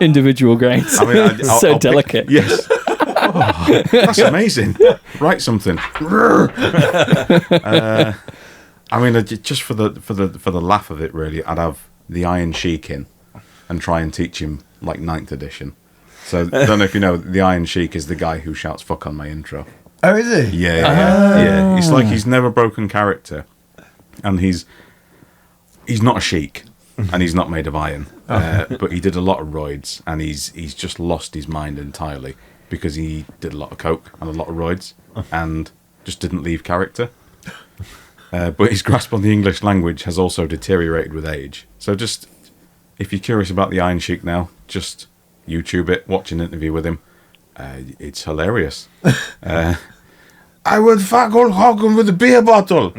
Individual grains.
I mean,
so
I'll
delicate.
Yes. Oh, that's amazing. Write something. I mean, just for the laugh of it, really, I'd have the Iron Sheik in and try and teach him like 9th edition. So I don't know if you know, the Iron Sheik is the guy who shouts "fuck" on my intro.
Oh, is he?
Yeah. It's like he's never broken character, and he's not a sheik, and he's not made of iron, but he did a lot of roids, and he's just lost his mind entirely because he did a lot of coke and a lot of roids, and just didn't leave character. But his grasp on the English language has also deteriorated with age. So just, if you're curious about the Iron Sheik now, just YouTube it, watch an interview with him. It's hilarious. I would fuck Hulk Hogan with a beer bottle.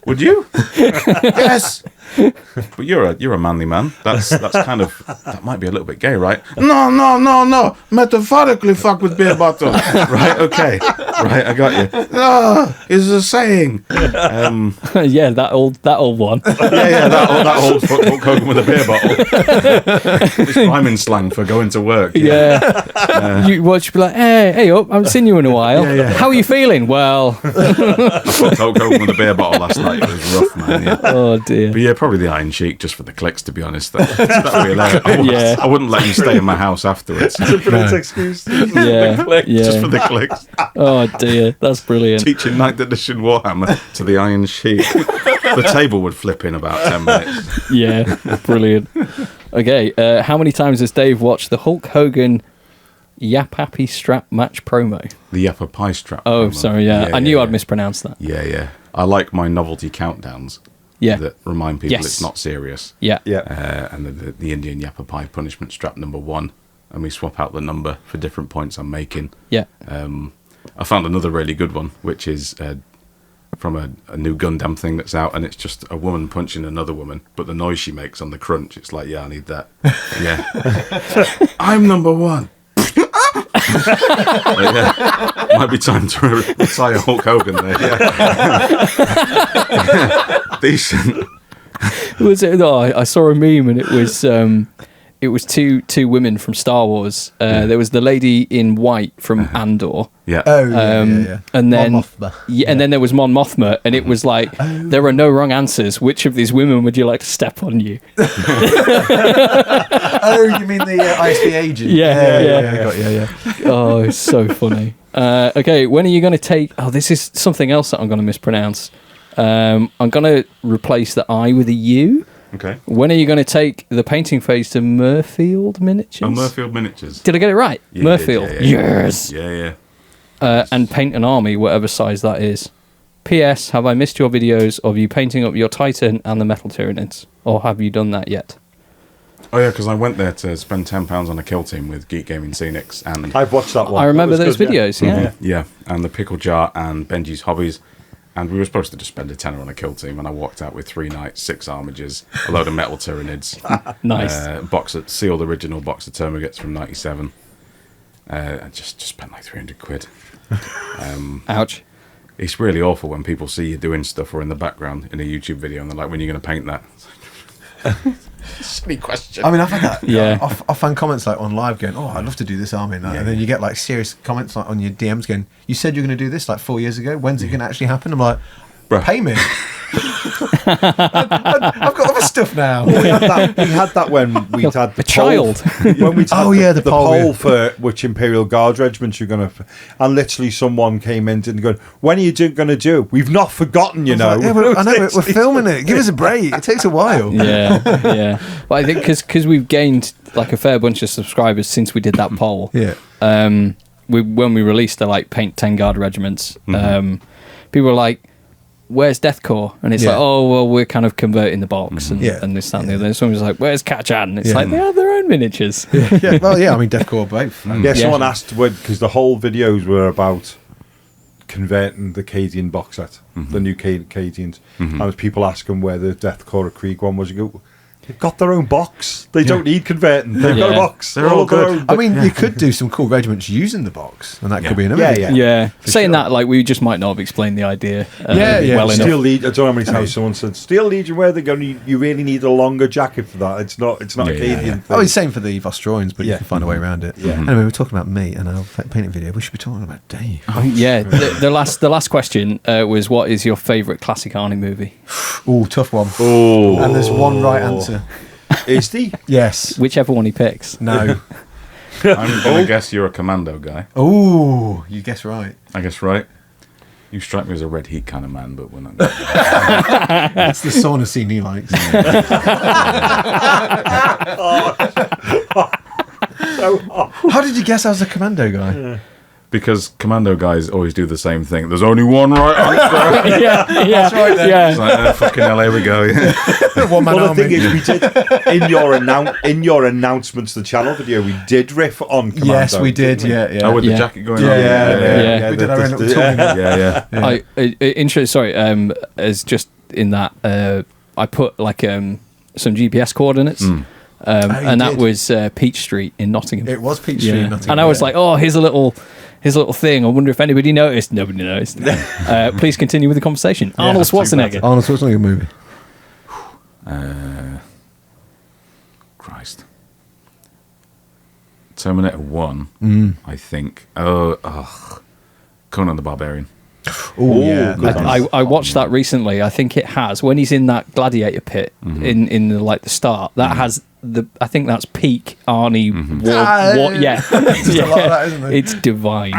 Would you? Yes. But you're a manly man. That's kind of, that might be a little bit gay, right? No. Metaphorically fuck with beer bottles. Right, okay. Right, I got you. No, it's a saying.
Yeah, that old one.
Yeah, that old Hulk Hogan with a beer bottle. It's rhyming slang for going to work.
Yeah. You watch, be like, hey up, I haven't seen you in a while. How are you feeling? Well,
I fucked Hulk Hogan with a beer bottle last night. It was rough, man. Yeah.
Oh dear.
But yeah, probably the Iron Sheik just for the clicks, to be honest. That'd be hilarious. I wouldn't let you stay in my house afterwards.
It's a brilliant excuse.
Just for the clicks.
Oh dear, that's brilliant.
Teaching 9th edition Warhammer to the Iron Sheik. The table would flip in about 10 minutes.
Yeah, brilliant. Okay, how many times has Dave watched the Hulk Hogan Yap Happy Strap match promo?
The Yappa Pie Strap.
Oh,
promo.
sorry, I knew I'd mispronounced that.
Yeah. I like my novelty countdowns.
Yeah.
That remind people it's not serious.
Yeah.
And the Indian Yappa Pie punishment strap number 1. And we swap out the number for different points I'm making.
Yeah.
I found another really good one, which is from a new Gundam thing that's out, and it's just a woman punching another woman, but the noise she makes on the crunch, it's like, I need that. Yeah. I'm number 1. Might be time to retire Hulk Hogan there. Yeah. Decent.
Was it? No, I saw a meme, and it was two women from Star Wars. There was the lady in white from Andor.
Yeah.
Oh, yeah.
And then
Mon Mothma.
and then there was Mon Mothma, and it was like, there are no wrong answers. Which of these women would you like to step on you?
Oh, you mean the ISB agent?
Yeah. Oh, it's so funny. Okay, when are you going to take... Oh, this is something else that I'm going to mispronounce. I'm going to replace the I with a U.
Okay.
When are you going to take the painting phase to Murfield Miniatures?
Oh, Murfield Miniatures.
Did I get it right?
Yeah,
Murfield. Yes.
Yeah.
And paint an army, whatever size that is. P.S. Have I missed your videos of you painting up your Titan and the Metal Tyranids? Or have you done that yet?
Oh, yeah, because I went there to spend £10 on a kill team with Geek Gaming Scenics. And
I've watched that one.
I remember those videos, yeah.
Yeah, and the Pickle Jar and Benji's Hobbies. And we were supposed to just spend a tenner on a kill team, and I walked out with 3 knights, 6 armigers, a load of metal Tyranids.
Nice.
Sealed original box of Termagants from 97. I just spent like 300 quid.
Ouch.
It's really awful when people see you doing stuff or in the background in a YouTube video, and they're like, when are you going to paint that? Silly question.
I mean, I've had that.
Yeah.
I find comments like on live going, I'd love to do this army. And then you get like serious comments like on your DMs going, you said you're going to do this like 4 years ago. When's it going to actually happen? I'm like,
Bruh.
Pay me. I've got other stuff now.
We had that when we had the
child.
When we had
the
poll
poll
for which Imperial Guard regiments you're going to... And literally someone came in and going, when are you going to do? We've not forgotten, you know.
Like, I know, we're filming it. Give us a break. It takes a while.
Yeah. But I think because we've gained like a fair bunch of subscribers since we did that poll.
Yeah.
When we released the like paint 10 guard regiments, people were like, where's Deathcore? And it's like, oh, well, we're kind of converting the box and this, that, and the other. And someone was like, where's Kachan? And it's like, they have their own miniatures.
Well, I mean, Deathcore both.
Someone asked, because the whole videos were about converting the Cadian box set, the new Cadians. And there's people asking where the Deathcore Krieg one was. You go, they've got their own box. They don't need converting. They've got a box.
They're all good.
I mean, you could do some cool regiments using the box, and that could be another video.
Yeah. Saying that, like, we just might not have explained the idea well
Steel
enough.
Legion. I don't know how many times someone said Steel Legion. Where they're going, you really need a longer jacket for that. It's not a Cadian thing.
Oh, it's same for the Vostroyans, but you can find a way around it.
Yeah.
Anyway, we're talking about me and our painting video. We should be talking about Dave.
Yeah. The last question was, what is your favourite classic Arnie movie?
Ooh, tough one.
Oh.
And there's one right answer.
Is he?
Yes.
Whichever one he picks.
No.
I'm going to guess you're a commando guy.
Ooh, you guess right.
I guess right. You strike me as a red heat kind of man, but we're not.
That's the sauna scene he likes. How did you guess I was a commando guy?
Because commando guys always do the same thing. There's only one right answer.
That's
right then.
Yeah.
It's like, fucking hell, here we go.
One man
Well, the
army.
thing is, we did in your announcements to the channel video, we did riff on Commando.
Yes, we did.
didn't we?
Yeah.
Oh, with the
Yeah.
jacket going on.
Yeah.
We did our own little tournament.
Yeah.
As just in that, I put like some GPS coordinates. And that was Peach Street in Nottingham.
It was Peach Street in Nottingham.
And I was like, oh, here's a little thing. I wonder if anybody noticed. Nobody noticed. Please continue with the conversation. Arnold Schwarzenegger.
Arnold Schwarzenegger movie.
Christ. Terminator 1, I think. Conan the Barbarian.
Oh, yeah.
I watched that recently. I think it has, when he's in that gladiator pit in the, like the start, that has I think that's peak Arnie yeah.
There's a lot of that, isn't there?
It's divine.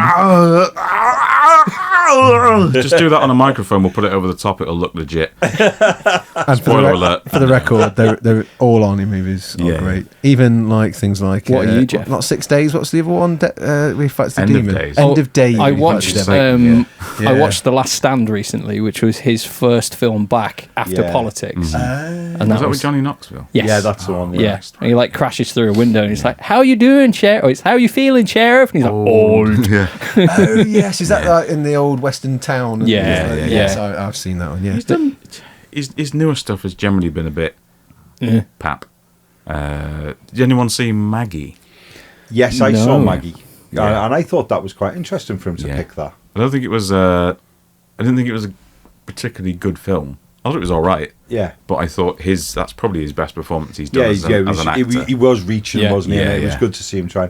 Just do that on a microphone, we'll put it over the top, it'll look legit.
And
Spoiler alert.
For the record, they're all Arnie movies are great. Even like things like
What are you, Jeff?
not 6 Days. What's the other one? Where he fights the
End of
demon.
Days.
End of Days.
I watched I watched The Last Stand recently, which was his first film back after politics. And
Was that with Johnny Knoxville?
Yes.
Yeah, that's the one.
Yeah, and he like crashes through a window and he's like, "How you doing, Sheriff?" Or it's, "How you feeling, Sheriff?" And he's like, "Old."
Yeah.
Oh yes, is that like in the old western town?
Yeah,
Yes, I've seen that one. Yeah,
He's done. His newer stuff has generally been a bit pap. Did anyone see Maggie?
Yes, I
No.
saw Maggie,
Yeah.
and I thought that was quite interesting for him to pick that.
I don't think it was. I didn't think it was a particularly good film. I thought it was all right.
Yeah.
But I thought that's probably his best performance he's done as an actor.
He was reaching, wasn't he?
Yeah,
And it was
yeah.
good to see him try.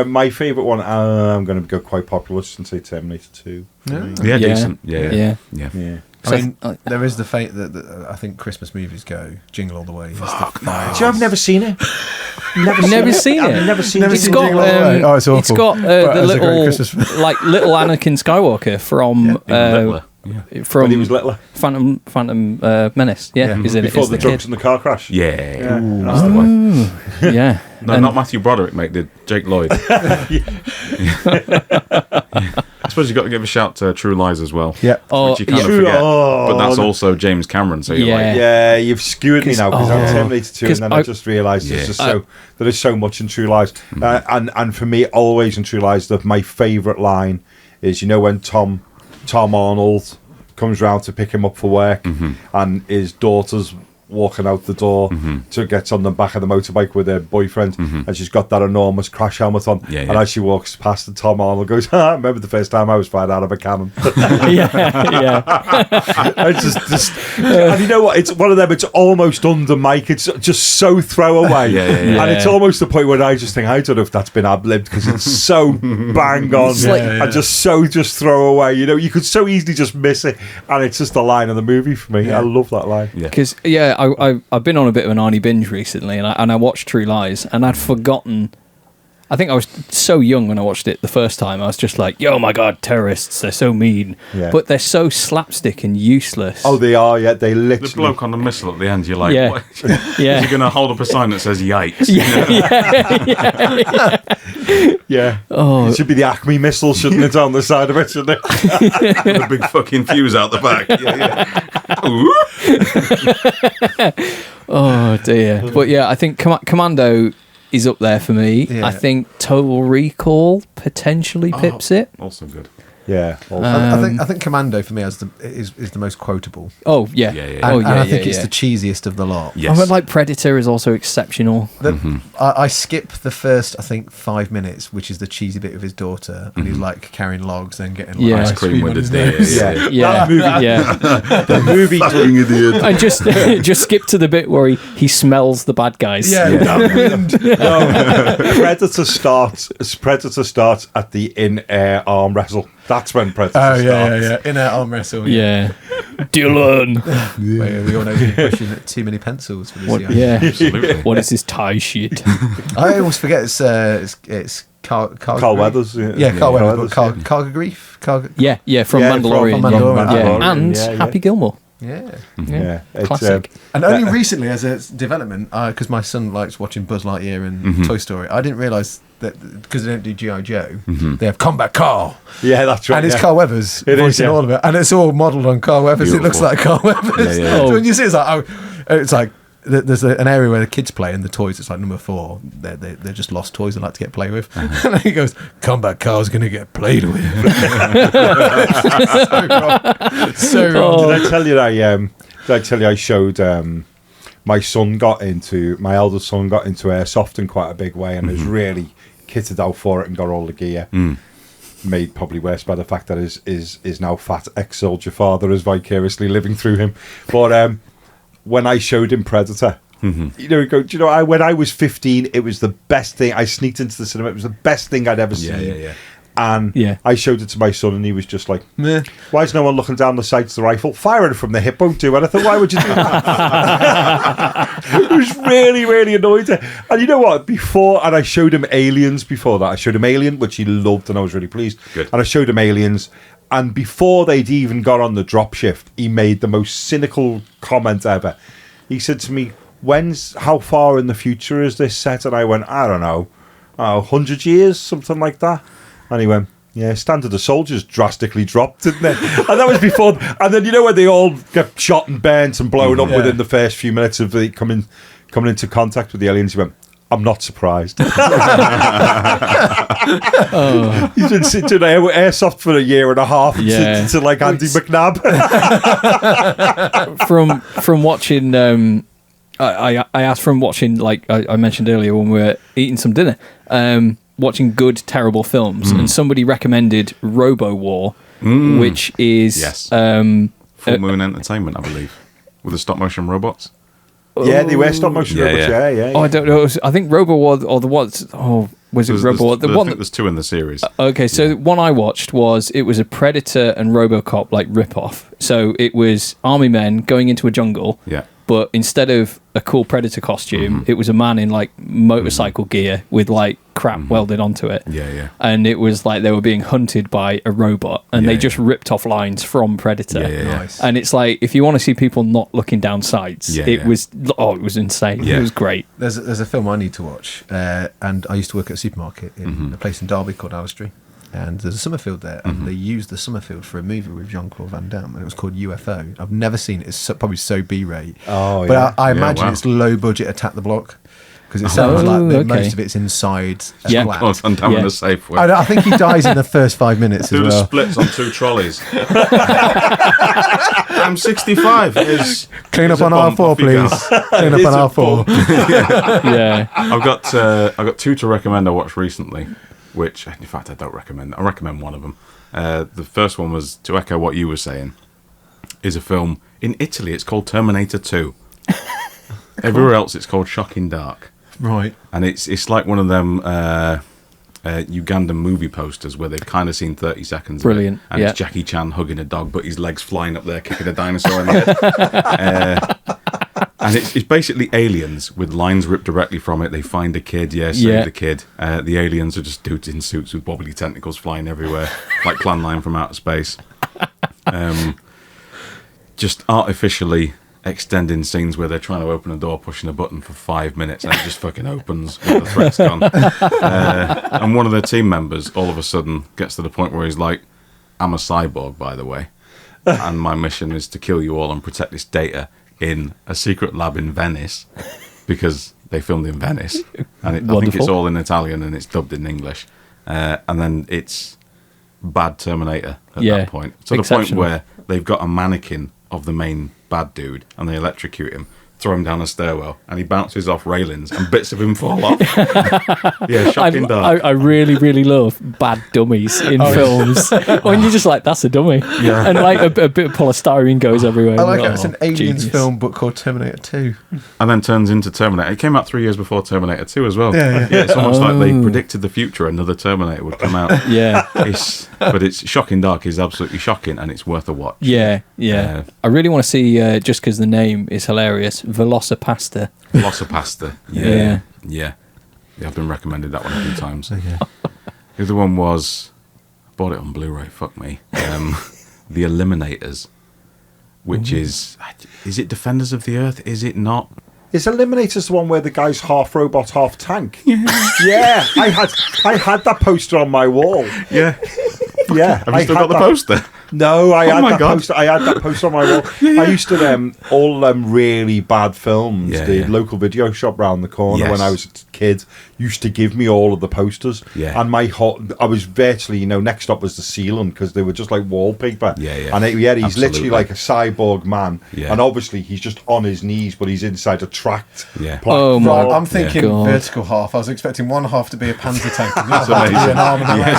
My favourite one, I'm going to go quite populist and say Terminator 2.
Yeah, decent. Yeah.
I mean, there is the fate that I think Christmas movies go Jingle All the Way.
Fuck no. I've never seen it.
Never seen it.
I've never seen
Never
it.
It's
seen
got
Jingle All the Way? Oh, it's awful.
it's got
But
the
it's a great
little
Christmas-
like little Anakin Skywalker from
Littler.
from
When he was littler.
Phantom Menace. Yeah, is in it.
Before
Is
the
the
drugs
kid.
and the car crash.
Yeah.
That's the one.
Yeah.
No, not Matthew Broderick, mate. The Jake Lloyd. I suppose you've got to give a shout to True Lies as well.
Yeah.
Oh,
Which you kind of
yeah.
forget. But that's also James Cameron. So you're
Yeah.
like,
Yeah, you've skewered me now because I'm Terminator 2 and
'Cause
then I just realised there's just there is so much in True Lies. And for me, always in True Lies, my favourite line is, you know, when Tom Arnold comes round to pick him up for work and his daughter's walking out the door to get on the back of the motorbike with her boyfriend and she's got that enormous crash helmet on and as she walks past and Tom Arnold goes, I remember the first time I was fired out of a cannon.
yeah.
It's just and you know what, it's one of them, it's almost under mic, it's just so throwaway and it's almost the point where I just think, I don't know if that's been ad-libbed because it's so bang on and just throwaway, you know, you could so easily just miss it and it's just the line of the movie for me. I love that line.
Because I've been on a bit of an Arnie binge recently, and I watched True Lies, and I'd forgotten. I think I was so young when I watched it the first time. I was just like, "Yo, my God, terrorists! They're so mean, but they're so slapstick and useless."
Oh, they are. Yeah, they
the
literally.
bloke on the missile at the end, you're like,
Yeah.
what?
Yeah.
Is he going to hold up a sign that says yikes?
Yeah.
Oh.
It should be the Acme missile, shouldn't it, on the side of it, shouldn't it?
With a big fucking fuse out the back.
Oh dear. But yeah, I think Commando is up there for me.
Yeah.
I think Total Recall potentially pips it.
Also good.
Yeah.
I think Commando for me is the most quotable.
Oh yeah. Oh
And
yeah.
I think
yeah,
it's
yeah.
the cheesiest of the lot.
Yes.
I would like Predator is also exceptional.
I skip the first, I think, 5 minutes, which is the cheesy bit of his daughter, and he's like carrying logs, then getting like,
Yeah.
ice
Ice cream
cream
with
on
his
his
day.
nose.
Yeah. Yeah.
The movie.
Fucking idiot.
And just skip to the bit where he smells the bad guys.
Predator starts at the in-air arm wrestle. That's when Predator
Oh
starts.
yeah. In our arm wrestle.
Yeah. Dylan.
Where we all know he's pushing too many pencils for this.
What,
young.
yeah.
Absolutely.
What is this tie shit?
I always forget it's Carl
Weathers.
Yeah, Carl Weathers. Carl Grief.
Yeah, from
Yeah,
Mandalorian.
from Mandalorian.
Yeah.
Mandalorian,
And
yeah, yeah.
Happy Gilmore.
Yeah.
Yeah. It's,
Classic.
And only recently, as a development, because my son likes watching Buzz Lightyear and Toy Story, I didn't realise that because they don't do G.I. Joe, they have Combat Carl.
yeah, that's right.
And it's
yeah.
Carl Weathers
It is,
voicing
yeah.
all of it. And it's all modelled on Carl Weathers. It looks
Beautiful.
like Carl Weathers.
Yeah, yeah.
So when you see it, it's like there's an area where the kids play and the toys, it's like number 4. They're just lost toys they like to get play with. And then he goes, Combat Carl's going to get played with. So wrong.
Did I tell you Did I tell you I showed my eldest son got into airsoft in quite a big way and was really kitted out for it and got all the gear. Made probably worse by the fact that his now fat ex-soldier father is vicariously living through him. But when I showed him Predator, you know, when I was 15, it was the best thing. I sneaked into the cinema. It was the best thing I'd ever seen.
Yeah.
And I showed it to my son, and he was just like, meh. Why is no one looking down the sights of the rifle? Firing from the hip won't do anything. Why would you do that? It was really, really annoyed. And you know what? And I showed him Aliens before that. I showed him Alien, which he loved, and I was really pleased.
Good.
And I showed him Aliens. And before they'd even got on the drop shift, he made the most cynical comment ever. He said to me, how far in the future is this set? And I went, I don't know, 100 years, something like that. And he went, yeah, standard of soldiers drastically dropped, didn't it? And that was before. And then, you know, when they all get shot and burnt and blown up within the first few minutes of the coming into contact with the aliens, he went, I'm not surprised. He's been sitting airsoft for a year and a half to like Andy McNabb.
From watching, I asked from watching, like I mentioned earlier when we were eating some dinner, watching good, terrible films, and somebody recommended Robo War, which is
Full Moon Entertainment, I believe, with the stop motion robots.
Yeah, they were stop motion robots. Yeah.
Oh, I don't know. I think Robo War or the what? Oh, was it Robo War?
I think there's two in the series.
Okay, so the one I watched was a Predator and RoboCop like rip-off. So it was army men going into a jungle.
Yeah.
But instead of a cool Predator costume, it was a man in like motorcycle gear with like crap welded onto it.
Yeah.
And it was like they were being hunted by a robot, and they just ripped off lines from Predator.
Yeah.
Nice.
And it's like, if you want to see people not looking down sights, it was insane.
Yeah.
It was great.
There's a film I need to watch, and I used to work at a supermarket in a place in Derby called Alistry, and there's a Summerfield there, and they used the Summerfield for a movie with Jean-Claude Van Damme, and it was called UFO. I've never seen it. It's probably so B-rate.
Oh,
but
yeah.
I imagine it's low budget Attack the Block, because it sounds like most of it's inside a flat.
Jean-Claude Van Damme in a safe way.
I think he dies in the first 5 minutes
Do
as
the
well.
splits on 2 trolleys. I'm 65.
Clean up on R4, please. Clean up on R4.
Yeah.
I've got 2 to recommend I watched recently, which, in fact, I don't recommend. I recommend one of them. The first one was, to echo what you were saying, is a film in Italy. It's called Terminator 2. Everywhere else, it's called Shocking Dark.
Right.
And it's like one of them Ugandan movie posters where they've kind of seen 30 seconds
Brilliant.
of it. And it's Jackie Chan hugging a dog, but his legs flying up there, kicking a dinosaur in the head. And it's basically aliens with lines ripped directly from it. They find a kid, save the kid. The aliens are just dudes in suits with wobbly tentacles flying everywhere, like Plan 9 from outer space. Just artificially extending scenes where they're trying to open a door, pushing a button for 5 minutes, and it just fucking opens when the threat's gone. And one of their team members all of a sudden gets to the point where he's like, I'm a cyborg, by the way, and my mission is to kill you all and protect this data in a secret lab in Venice, because they filmed in Venice, and I think it's all in Italian and it's dubbed in English, and then it's bad Terminator at that point, to the point where they've got a mannequin of the main bad dude and they electrocute him, throw him down a stairwell, and he bounces off railings and bits of him fall off. Shocking dark.
I really, really love bad dummies in films. When you're just like, that's a dummy. Yeah. And like a bit of polystyrene goes everywhere.
I like it. It's an aliens film, but called Terminator 2.
And then turns into Terminator. It came out 3 years before Terminator 2 as well.
Yeah.
It's almost like they predicted the future. Another Terminator would come out.
Yeah.
But it's Shocking Dark is absolutely shocking, and it's worth a watch.
Yeah. I really want to see, just because the name is hilarious, Velocipasta.
Yeah, I've been recommended that one a few times. Okay. The other one was, I bought it on Blu-ray, fuck me, The Eliminators, which is it Defenders of the Earth? Is it not?
Is Eliminators the one where the guy's half robot, half tank? Yeah, I had that poster on my wall.
Yeah.
Yeah.
Have you still got the poster?
No, I had
my
that
God.
poster. I had that poster on my wall. I used to all really bad films. The local video shop round the corner when I was a kid used to give me all of the posters.
Yeah.
And I was virtually, next up was the ceiling because they were just like wallpaper.
Yeah, yeah.
And he's
Absolutely.
literally like a cyborg man.
Yeah.
And obviously he's just on his knees, but he's inside a tracked.
Yeah.
Oh my
I'm thinking
God.
vertical half. I was expecting one half to be a panzer tank and the other
That's
half to be an arm and a leg.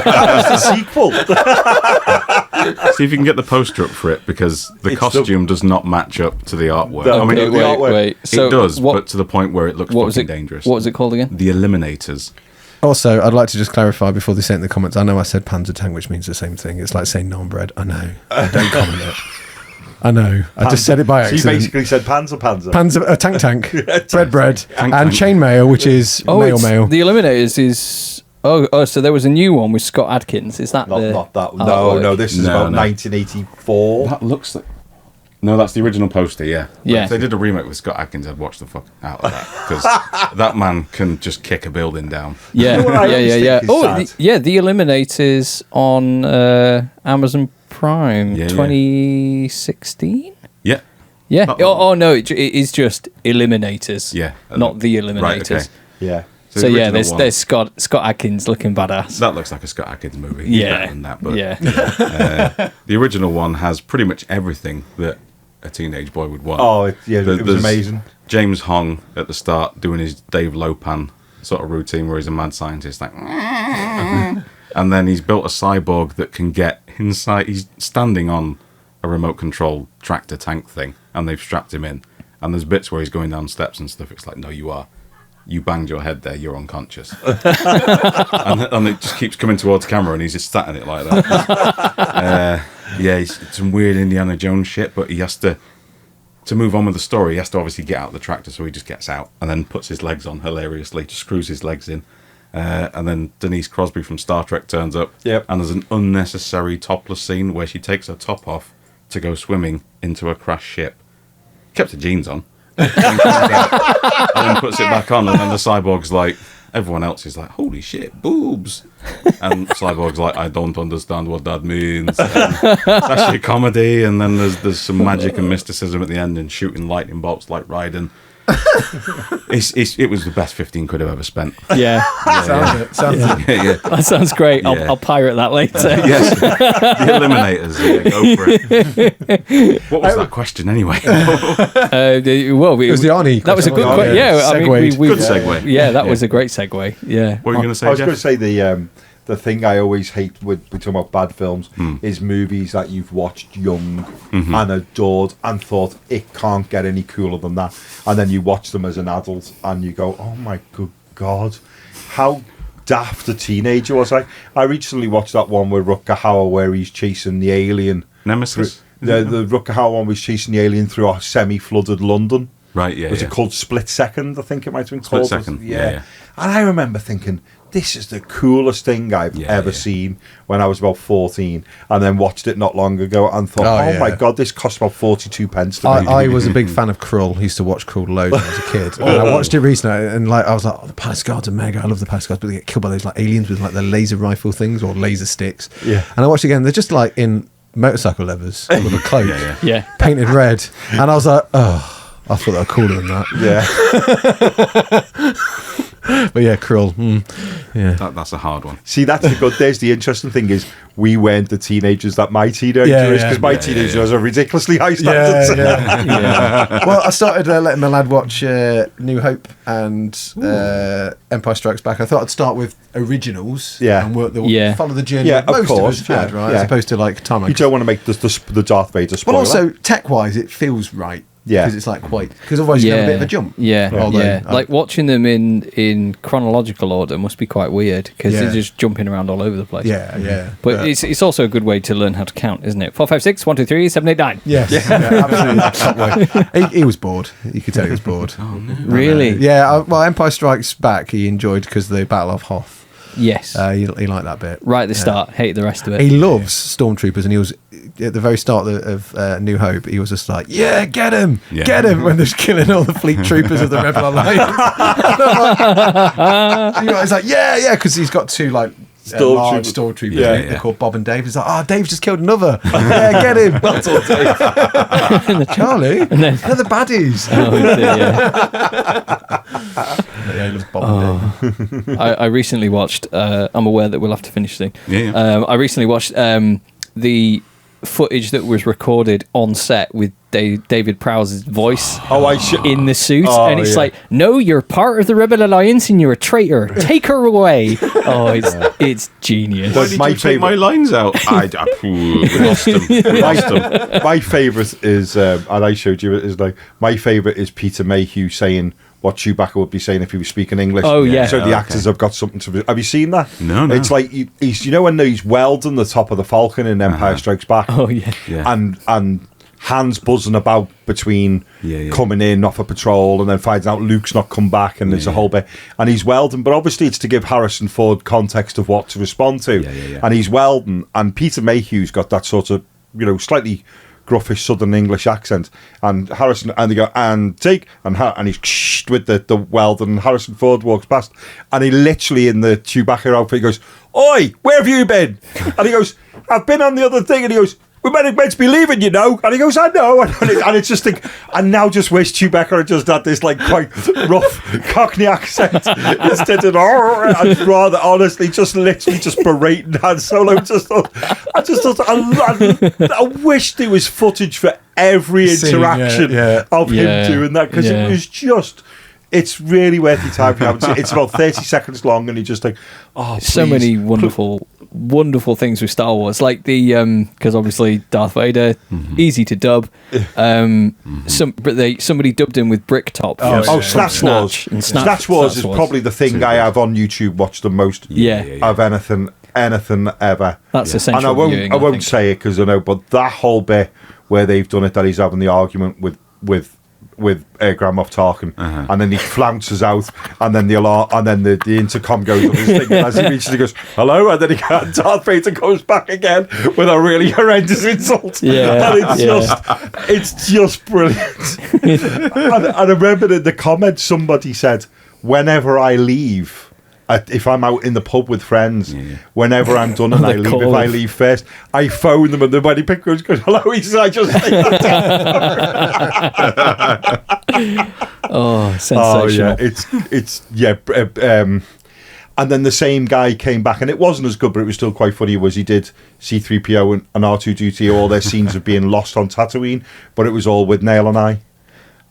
That's the sequel.
See if you can get the poster up for it, because the
It's
costume does not match up to the artwork.
No,
I mean,
the artwork.
wait. So
it does,
what,
but to the point where it looks
what was
fucking
it?
dangerous.
What was it called again?
The Eliminators.
Also, I'd like to just clarify before they say it in the comments. I know I said panzer tank, which means the same thing. It's like saying naan bread. I know. Don't comment it. I know. I just said it by
So you
accident.
basically said panzer.
Panzer, tank, bread, and chainmail, which is mail.
The Eliminators is. Oh, so there was a new one with Scott Adkins. Is that
Not that.
artwork?
No, this is about 1984.
That looks like... No, that's the original poster, yeah.
Yeah.
If they did a remake with Scott Adkins, I'd watch the fuck out of that, because that man can just kick a building down.
Yeah,
You know what I always
yeah.
think is
Oh,
sad?
The Eliminators on Amazon Prime,
Yeah, yeah.
2016.
Yeah.
Yeah.
That
Oh no, it is just Eliminators.
Yeah.
Not the Eliminators.
Right, okay.
Yeah.
So
the
yeah,
original one-
there's Scott Adkins looking badass.
That looks like a Scott Adkins movie. He's
Yeah.
better than that, but
Yeah.
the original one has pretty much everything that a teenage boy would want.
Oh, it was
There's
amazing.
James Hong at the start doing his Dave Lopan sort of routine where he's a mad scientist, like, and then he's built a cyborg that can get inside. He's standing on a remote control tractor tank thing, and they've strapped him in. And there's bits where he's going down steps and stuff. It's like, no, you are. You banged your head there. You're unconscious. and it just keeps coming towards camera, and he's just sat in it like that. It's some weird Indiana Jones shit, but he has to move on with the story. He has to obviously get out of the tractor, so he just gets out and then puts his legs on hilariously, just screws his legs in. And then Denise Crosby from Star Trek turns up.
Yep.
And there's an unnecessary topless scene where she takes her top off to go swimming into a crashed ship. Kept her jeans on. And then puts it back on, and then the cyborg's like, everyone else is like, holy shit, boobs. And Cyborg's like, I don't understand what that means. And it's actually a comedy, and then there's some magic and mysticism at the end, and shooting lightning bolts like Raiden. It was the best 15 quid I've ever spent.
Yeah.
Sounds it.
Yeah.
That sounds great.
Yeah.
I'll pirate that later.
Yes, the Eliminators. Yeah, go for it. What was that question anyway?
It was the Arnie.
That was a good
question.
question. Yeah, I mean,
Segued.
we
Good segue.
Yeah, that was a great segue. Yeah.
What were you going to say,
I was
Jeff?
going to say the thing I always hate with we talking about bad films is movies that you've watched young and adored and thought it can't get any cooler than that, and then you watch them as an adult and you go, oh my good God, how daft a teenager was I. I recently watched that one with Rutger Hauer where he's chasing the alien.
Nemesis?
The Rutger Hauer one was chasing the alien through a semi-flooded London.
Right, yeah.
Was it called Split Second? I think it might have been
Split
called.
Second,
Yeah.
yeah.
And I remember thinking, this is the coolest thing I've ever seen when I was about 14, and then watched it not long ago and thought, oh my God, this cost about 42 pence to make.
I was a big fan of Krull. Used to watch Krull loads when I was a kid. And I watched it recently, and I was like, oh, the Palace Guards are mega. I love the Palace Guards, but they get killed by those like aliens with like the laser rifle things or laser sticks.
Yeah.
And I watched it again. They're just like in motorcycle leathers with a cloak,
Yeah.
painted red. And I was like, oh. I thought they were cooler than that.
Yeah.
But yeah, Krull. Yeah.
That's a hard one.
See, that's the good. There's the interesting thing is we weren't the teenagers that my teenager is, because my teenager has a ridiculously high standards.
Well, I started letting my lad watch New Hope and Empire Strikes Back. I thought I'd start with originals and work follow the journey
Yeah,
most
of course,
of us had, right?
yeah.
As opposed to like time.
You don't want to make the Darth Vader spoiler.
But also tech-wise, it feels right.
Yeah.
Because it's like quite... Because otherwise you have a bit of a jump.
Yeah,
Although,
yeah. Like watching them in chronological order must be quite weird because they're just jumping around all over the place.
Yeah, yeah.
But it's also a good way to learn how to count, isn't it? 4, 5, 6, 1, 2, 3, 7, 8, 9.
Yes, absolutely. That way. He was bored. You could tell he was bored.
Oh, no.
Really?
Yeah, well, Empire Strikes Back he enjoyed because the Battle of Hoth.
Yes.
He liked that bit.
Right at the start, hate the rest of it.
He loves stormtroopers, and he was at the very start of New Hope. He was just like, "Yeah, get him, get him!" When they're killing all the fleet troopers of the Rebel Alliance. He's like, "Yeah," because he's got two like large stormtrooper. They're called Bob and Dave. He's like, Dave's just killed another. Yeah, get him. Well done, Dave. Charlie, they're the baddies. Yeah, he loves Bob and Dave.
I recently watched. I'm aware that we'll have to finish soon. I recently watched the footage that was recorded on set with David Prowse's voice in the suit, and it's like, no, you're part of the Rebel Alliance and you're a traitor. Take her away. It's genius.
Why did you take my lines out? I lost them.
My favourite is, and I showed you it, is like, my favourite is Peter Mayhew saying what Chewbacca would be saying if he was speaking English.
Oh, yeah.
So the actors have got something to... Have you seen that?
No.
It's like, he's, when he's welding the top of the Falcon in Empire Strikes Back.
Oh, yeah.
And Han's buzzing about between coming in off a patrol and then finding out Luke's not come back, and there's a whole bit. And he's welding, but obviously it's to give Harrison Ford context of what to respond to. And he's welding, and Peter Mayhew's got that sort of, slightly gruffish Southern English accent, and Harrison, and they go, and take, and he's with the weld, and Harrison Ford walks past, and he literally, in the Chewbacca outfit, goes, "Oi, where have you been?" And he goes, "I've been on the other thing," and he goes, "We're meant to be leaving, And he goes, "I know." And it's just like, I now just wish Chewbacca had just had this like quite rough Cockney accent instead of, I'd rather honestly just literally just berating Han Solo. I wish there was footage for every interaction of him doing that, because it was just... It's really worth your time if you haven't seen it. It's about 30 seconds long, and you're just like,
so many wonderful things with Star Wars, like the because obviously Darth Vader, easy to dub. Somebody dubbed him with Bricktop.
Snatch Wars. Snatch Wars is probably the thing I have on YouTube watched the most of anything ever.
That's essential.
And I won't say it because I know, but that whole bit where they've done it, that he's having the argument with Grand Moff Tarkin, and then he flounces out, and then the alarm, and then the intercom goes on his thing, and as he reaches, he goes, "Hello," and then Darth Vader goes back again with a really horrendous insult. And it's just brilliant. And I remember in the comments somebody said, "Whenever I leave, if I'm out in the pub with friends, whenever I'm done and I leave, if I leave first, I phone them, and then when he picks goes, hello," he says, "I just think
sensational.
And then the same guy came back, and it wasn't as good, but it was still quite funny. Was he did C-3PO and R2-D2, all their scenes of being lost on Tatooine, but it was all with Nail and I.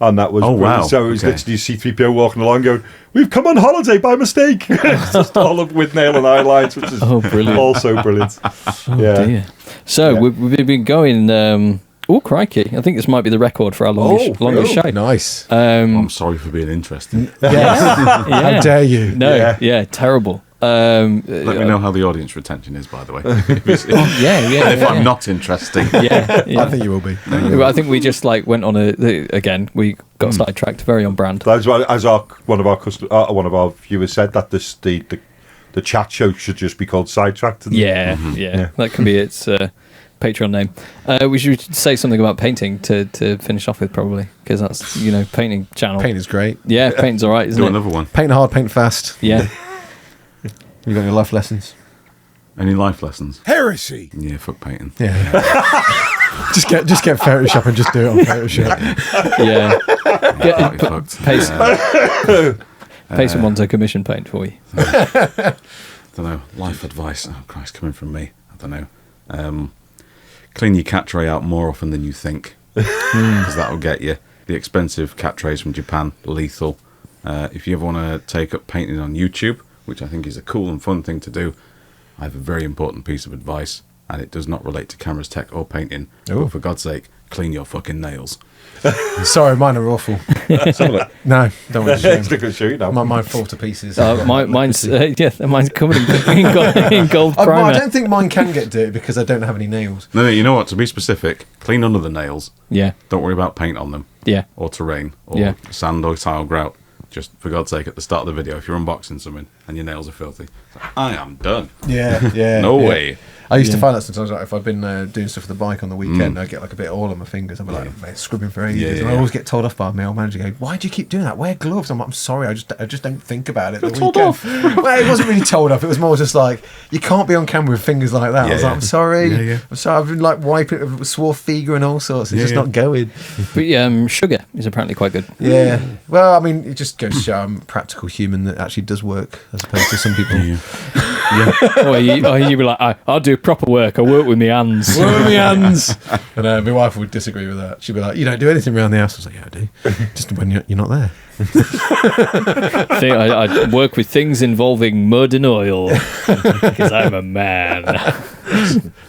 And that was
wow.
So it was literally C-3PO walking along going, "We've come on holiday by mistake." It's just all of with Nail and I lines, which is
brilliant.
Also brilliant.
Dear. So we've been going... crikey. I think this might be the record for our longest show.
Nice.
I'm sorry for being interested.
How dare you?
No, terrible.
Let me know how the audience retention is, by the way. If I'm not interesting.
I think you will be.
I think we just went on we got sidetracked, very on brand.
That's why, as one of our viewers said, that the chat show should just be called Sidetracked.
That can be its Patreon name. We should say something about painting to finish off with, probably, because that's painting channel.
Paint is great.
Yeah, painting's all right, isn't it?
Do another one.
Paint hard, paint fast.
Yeah.
You got any life lessons?
Any life lessons?
Heresy.
Yeah, fuck painting.
Yeah. just get Photoshop and just do it on Photoshop.
Pay someone to commission paint for you.
I don't know. Life advice. Oh Christ, coming from me. I don't know. Clean your cat tray out more often than you think, because that'll get you. The expensive cat trays from Japan, lethal. If you ever want to take up painting on YouTube, which I think is a cool and fun thing to do, I have a very important piece of advice, and it does not relate to cameras, tech, or painting. But for God's sake, clean your fucking nails.
Sorry, mine are awful. No, don't want to show you. Mine fall to pieces.
Mine's coming in gold primer.
I don't think mine can get dirty because I don't have any nails.
No, you know what? To be specific, clean under the nails.
Yeah.
Don't worry about paint on them.
Yeah.
Or terrain, or sand or tile grout. Just for God's sake, at the start of the video, if you're unboxing something and your nails are filthy, I am done.
Yeah.
No way.
I used to find that sometimes, like, if I've been doing stuff with the bike on the weekend, I get like a bit of oil on my fingers. I'll be like, mate, scribbling for ages. And I always get told off by my old manager, going, why do you keep doing that? Wear gloves. I'm like, I'm sorry, I just don't think about it.
You're told off.
Well, it wasn't really told off. It was more just like, you can't be on camera with fingers like that. I was like, I'm sorry. I'm sorry. I've been like wiping it with swarfiga and all sorts. It's just not going.
But sugar is apparently quite good.
Yeah. Well, I mean, it just goes to show I'm a practical human that actually does work, as opposed to some people.
Or you'd be like, I'll do proper work. I work with my hands.
And my wife would disagree with that. She'd be like, you don't do anything around the house. I was like, yeah, I do. Just when you're not there.
I work with things involving mud and oil because I'm a man.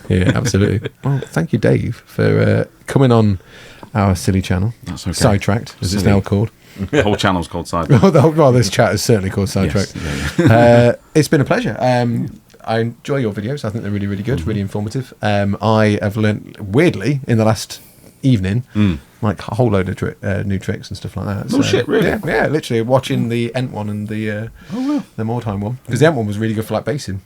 Yeah, absolutely. Well, thank you, Dave, for coming on our silly channel.
That's okay.
Sidetracked, as it's now called.
The whole channel's called Sidetracked.
Well, this chat is certainly called Sidetracked.
Yes.
It's been a pleasure. I enjoy your videos. I think they're really, really good, really informative. I have learnt, weirdly, in the last evening, like a whole load of new tricks and stuff like that.
Oh, shit, really?
Yeah, literally watching the Ent one and the Mordheim one. Because the Ent one was really good for like basing.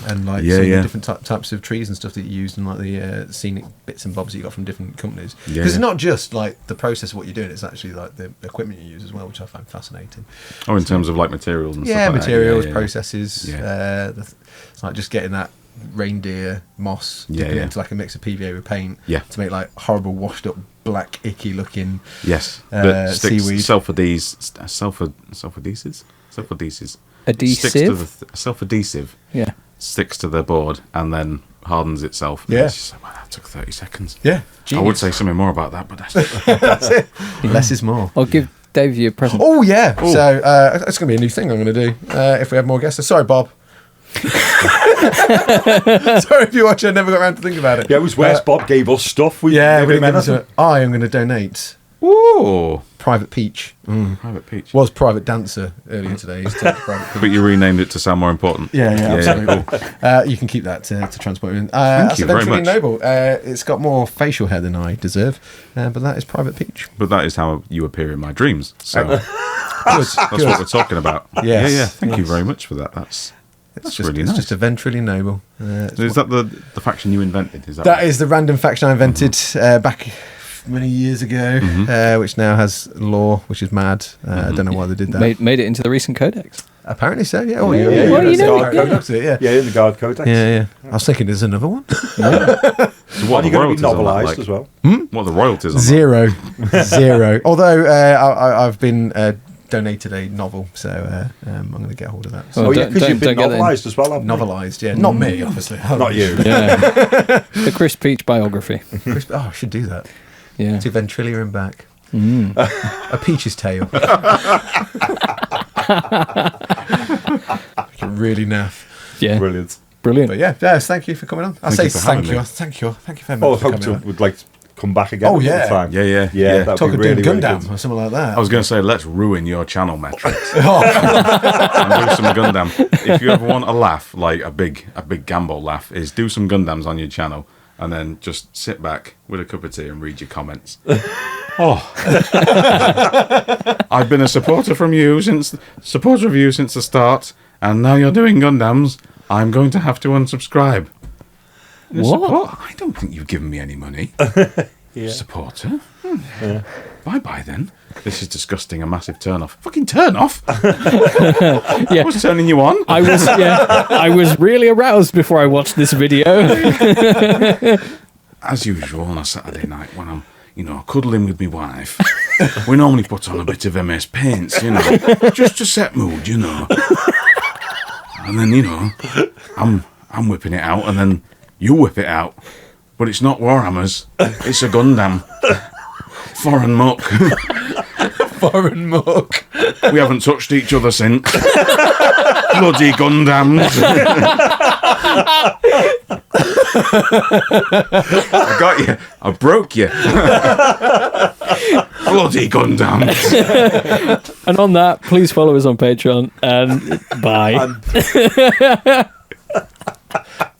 And like some of the different types of trees and stuff that you used, and like the scenic bits and bobs that you got from different companies. Because it's not just like the process of what you're doing; it's actually like the equipment you use as well, which I find fascinating.
Oh, in terms of like materials and stuff. Yeah,
materials, processes. It's like just getting that reindeer moss, dipping it into like a mix of PVA with paint, to make like horrible washed up black icky looking seaweed.
Self-adhesive.
Self-adhesive.
Yeah.
Sticks to the board and then hardens itself.
Yeah.
It's just like, wow, that took 30 seconds.
Yeah.
Genius. I would say something more about that, but
that's it. Less is more.
I'll give Dave your present.
Oh, yeah. Ooh. So it's going to be a new thing I'm going to do if we have more guests. Sorry, Bob. Sorry if you watch, I never got around to think about it.
Yeah, it was West Bob gave us stuff. I am going to donate.
Ooh.
Private Peach.
Private Peach.
Was Private Dancer earlier today. He's Private Peach.
But you renamed it to sound more important.
Yeah, absolutely. You can keep that to transport in.
Thank you very much.
Noble. It's got more facial hair than I deserve, but that is Private Peach.
But that is how you appear in my dreams. So that's what we're talking about.
Yes.
Yeah. Thank you very much for that. That's really nice.
It's just a ventrally noble.
Is that the faction you invented?
That is the random faction I invented back many years ago, which now has law, which is mad. I don't know why they did that.
Made it into the recent codex.
Apparently so. Yeah.
Well,
in
the guard codex.
Yeah. I was thinking there's another one.
So what are the royalties
novelised as well?
What are the royalties on
Zero. Although I've been donated a novel, so I'm going to get hold of that.
So. Because you've been novelised as well, haven't you?
Novelised, yeah. Not me, obviously.
Not you.
Yeah. The Chris Peach biography.
I should do that.
Yeah.
To Ventrilia and back. A peach's tail. Really naff.
Yeah.
Brilliant.
But yes, thank you for coming on. Thank you very much.
Would like to come back again.
Oh yeah.
Time.
Yeah.
Talking really, Gundam or something like that.
I was going to say, let's ruin your channel metrics and do some Gundam. If you ever want a laugh, like a big gamble laugh, is do some Gundams on your channel. And then just sit back with a cup of tea and read your comments. I've been a supporter of you since the start, and now you're doing Gundams. I'm going to have to unsubscribe.
What?
I don't think you've given me any money. Supporter? Bye then. This is disgusting. A massive turn off. Fucking turn off. What's turning you on?
I was really aroused before I watched this video.
As usual on a Saturday night when I'm, cuddling with my wife, we normally put on a bit of MS Paints, just to set mood, And then, I'm whipping it out, and then you whip it out. But it's not Warhammers. It's a Gundam. Foreign muck.
Foreign muck.
We haven't touched each other since. Bloody Gundams. I got you. I broke you. Bloody Gundams.
And on that, please follow us on Patreon, and bye.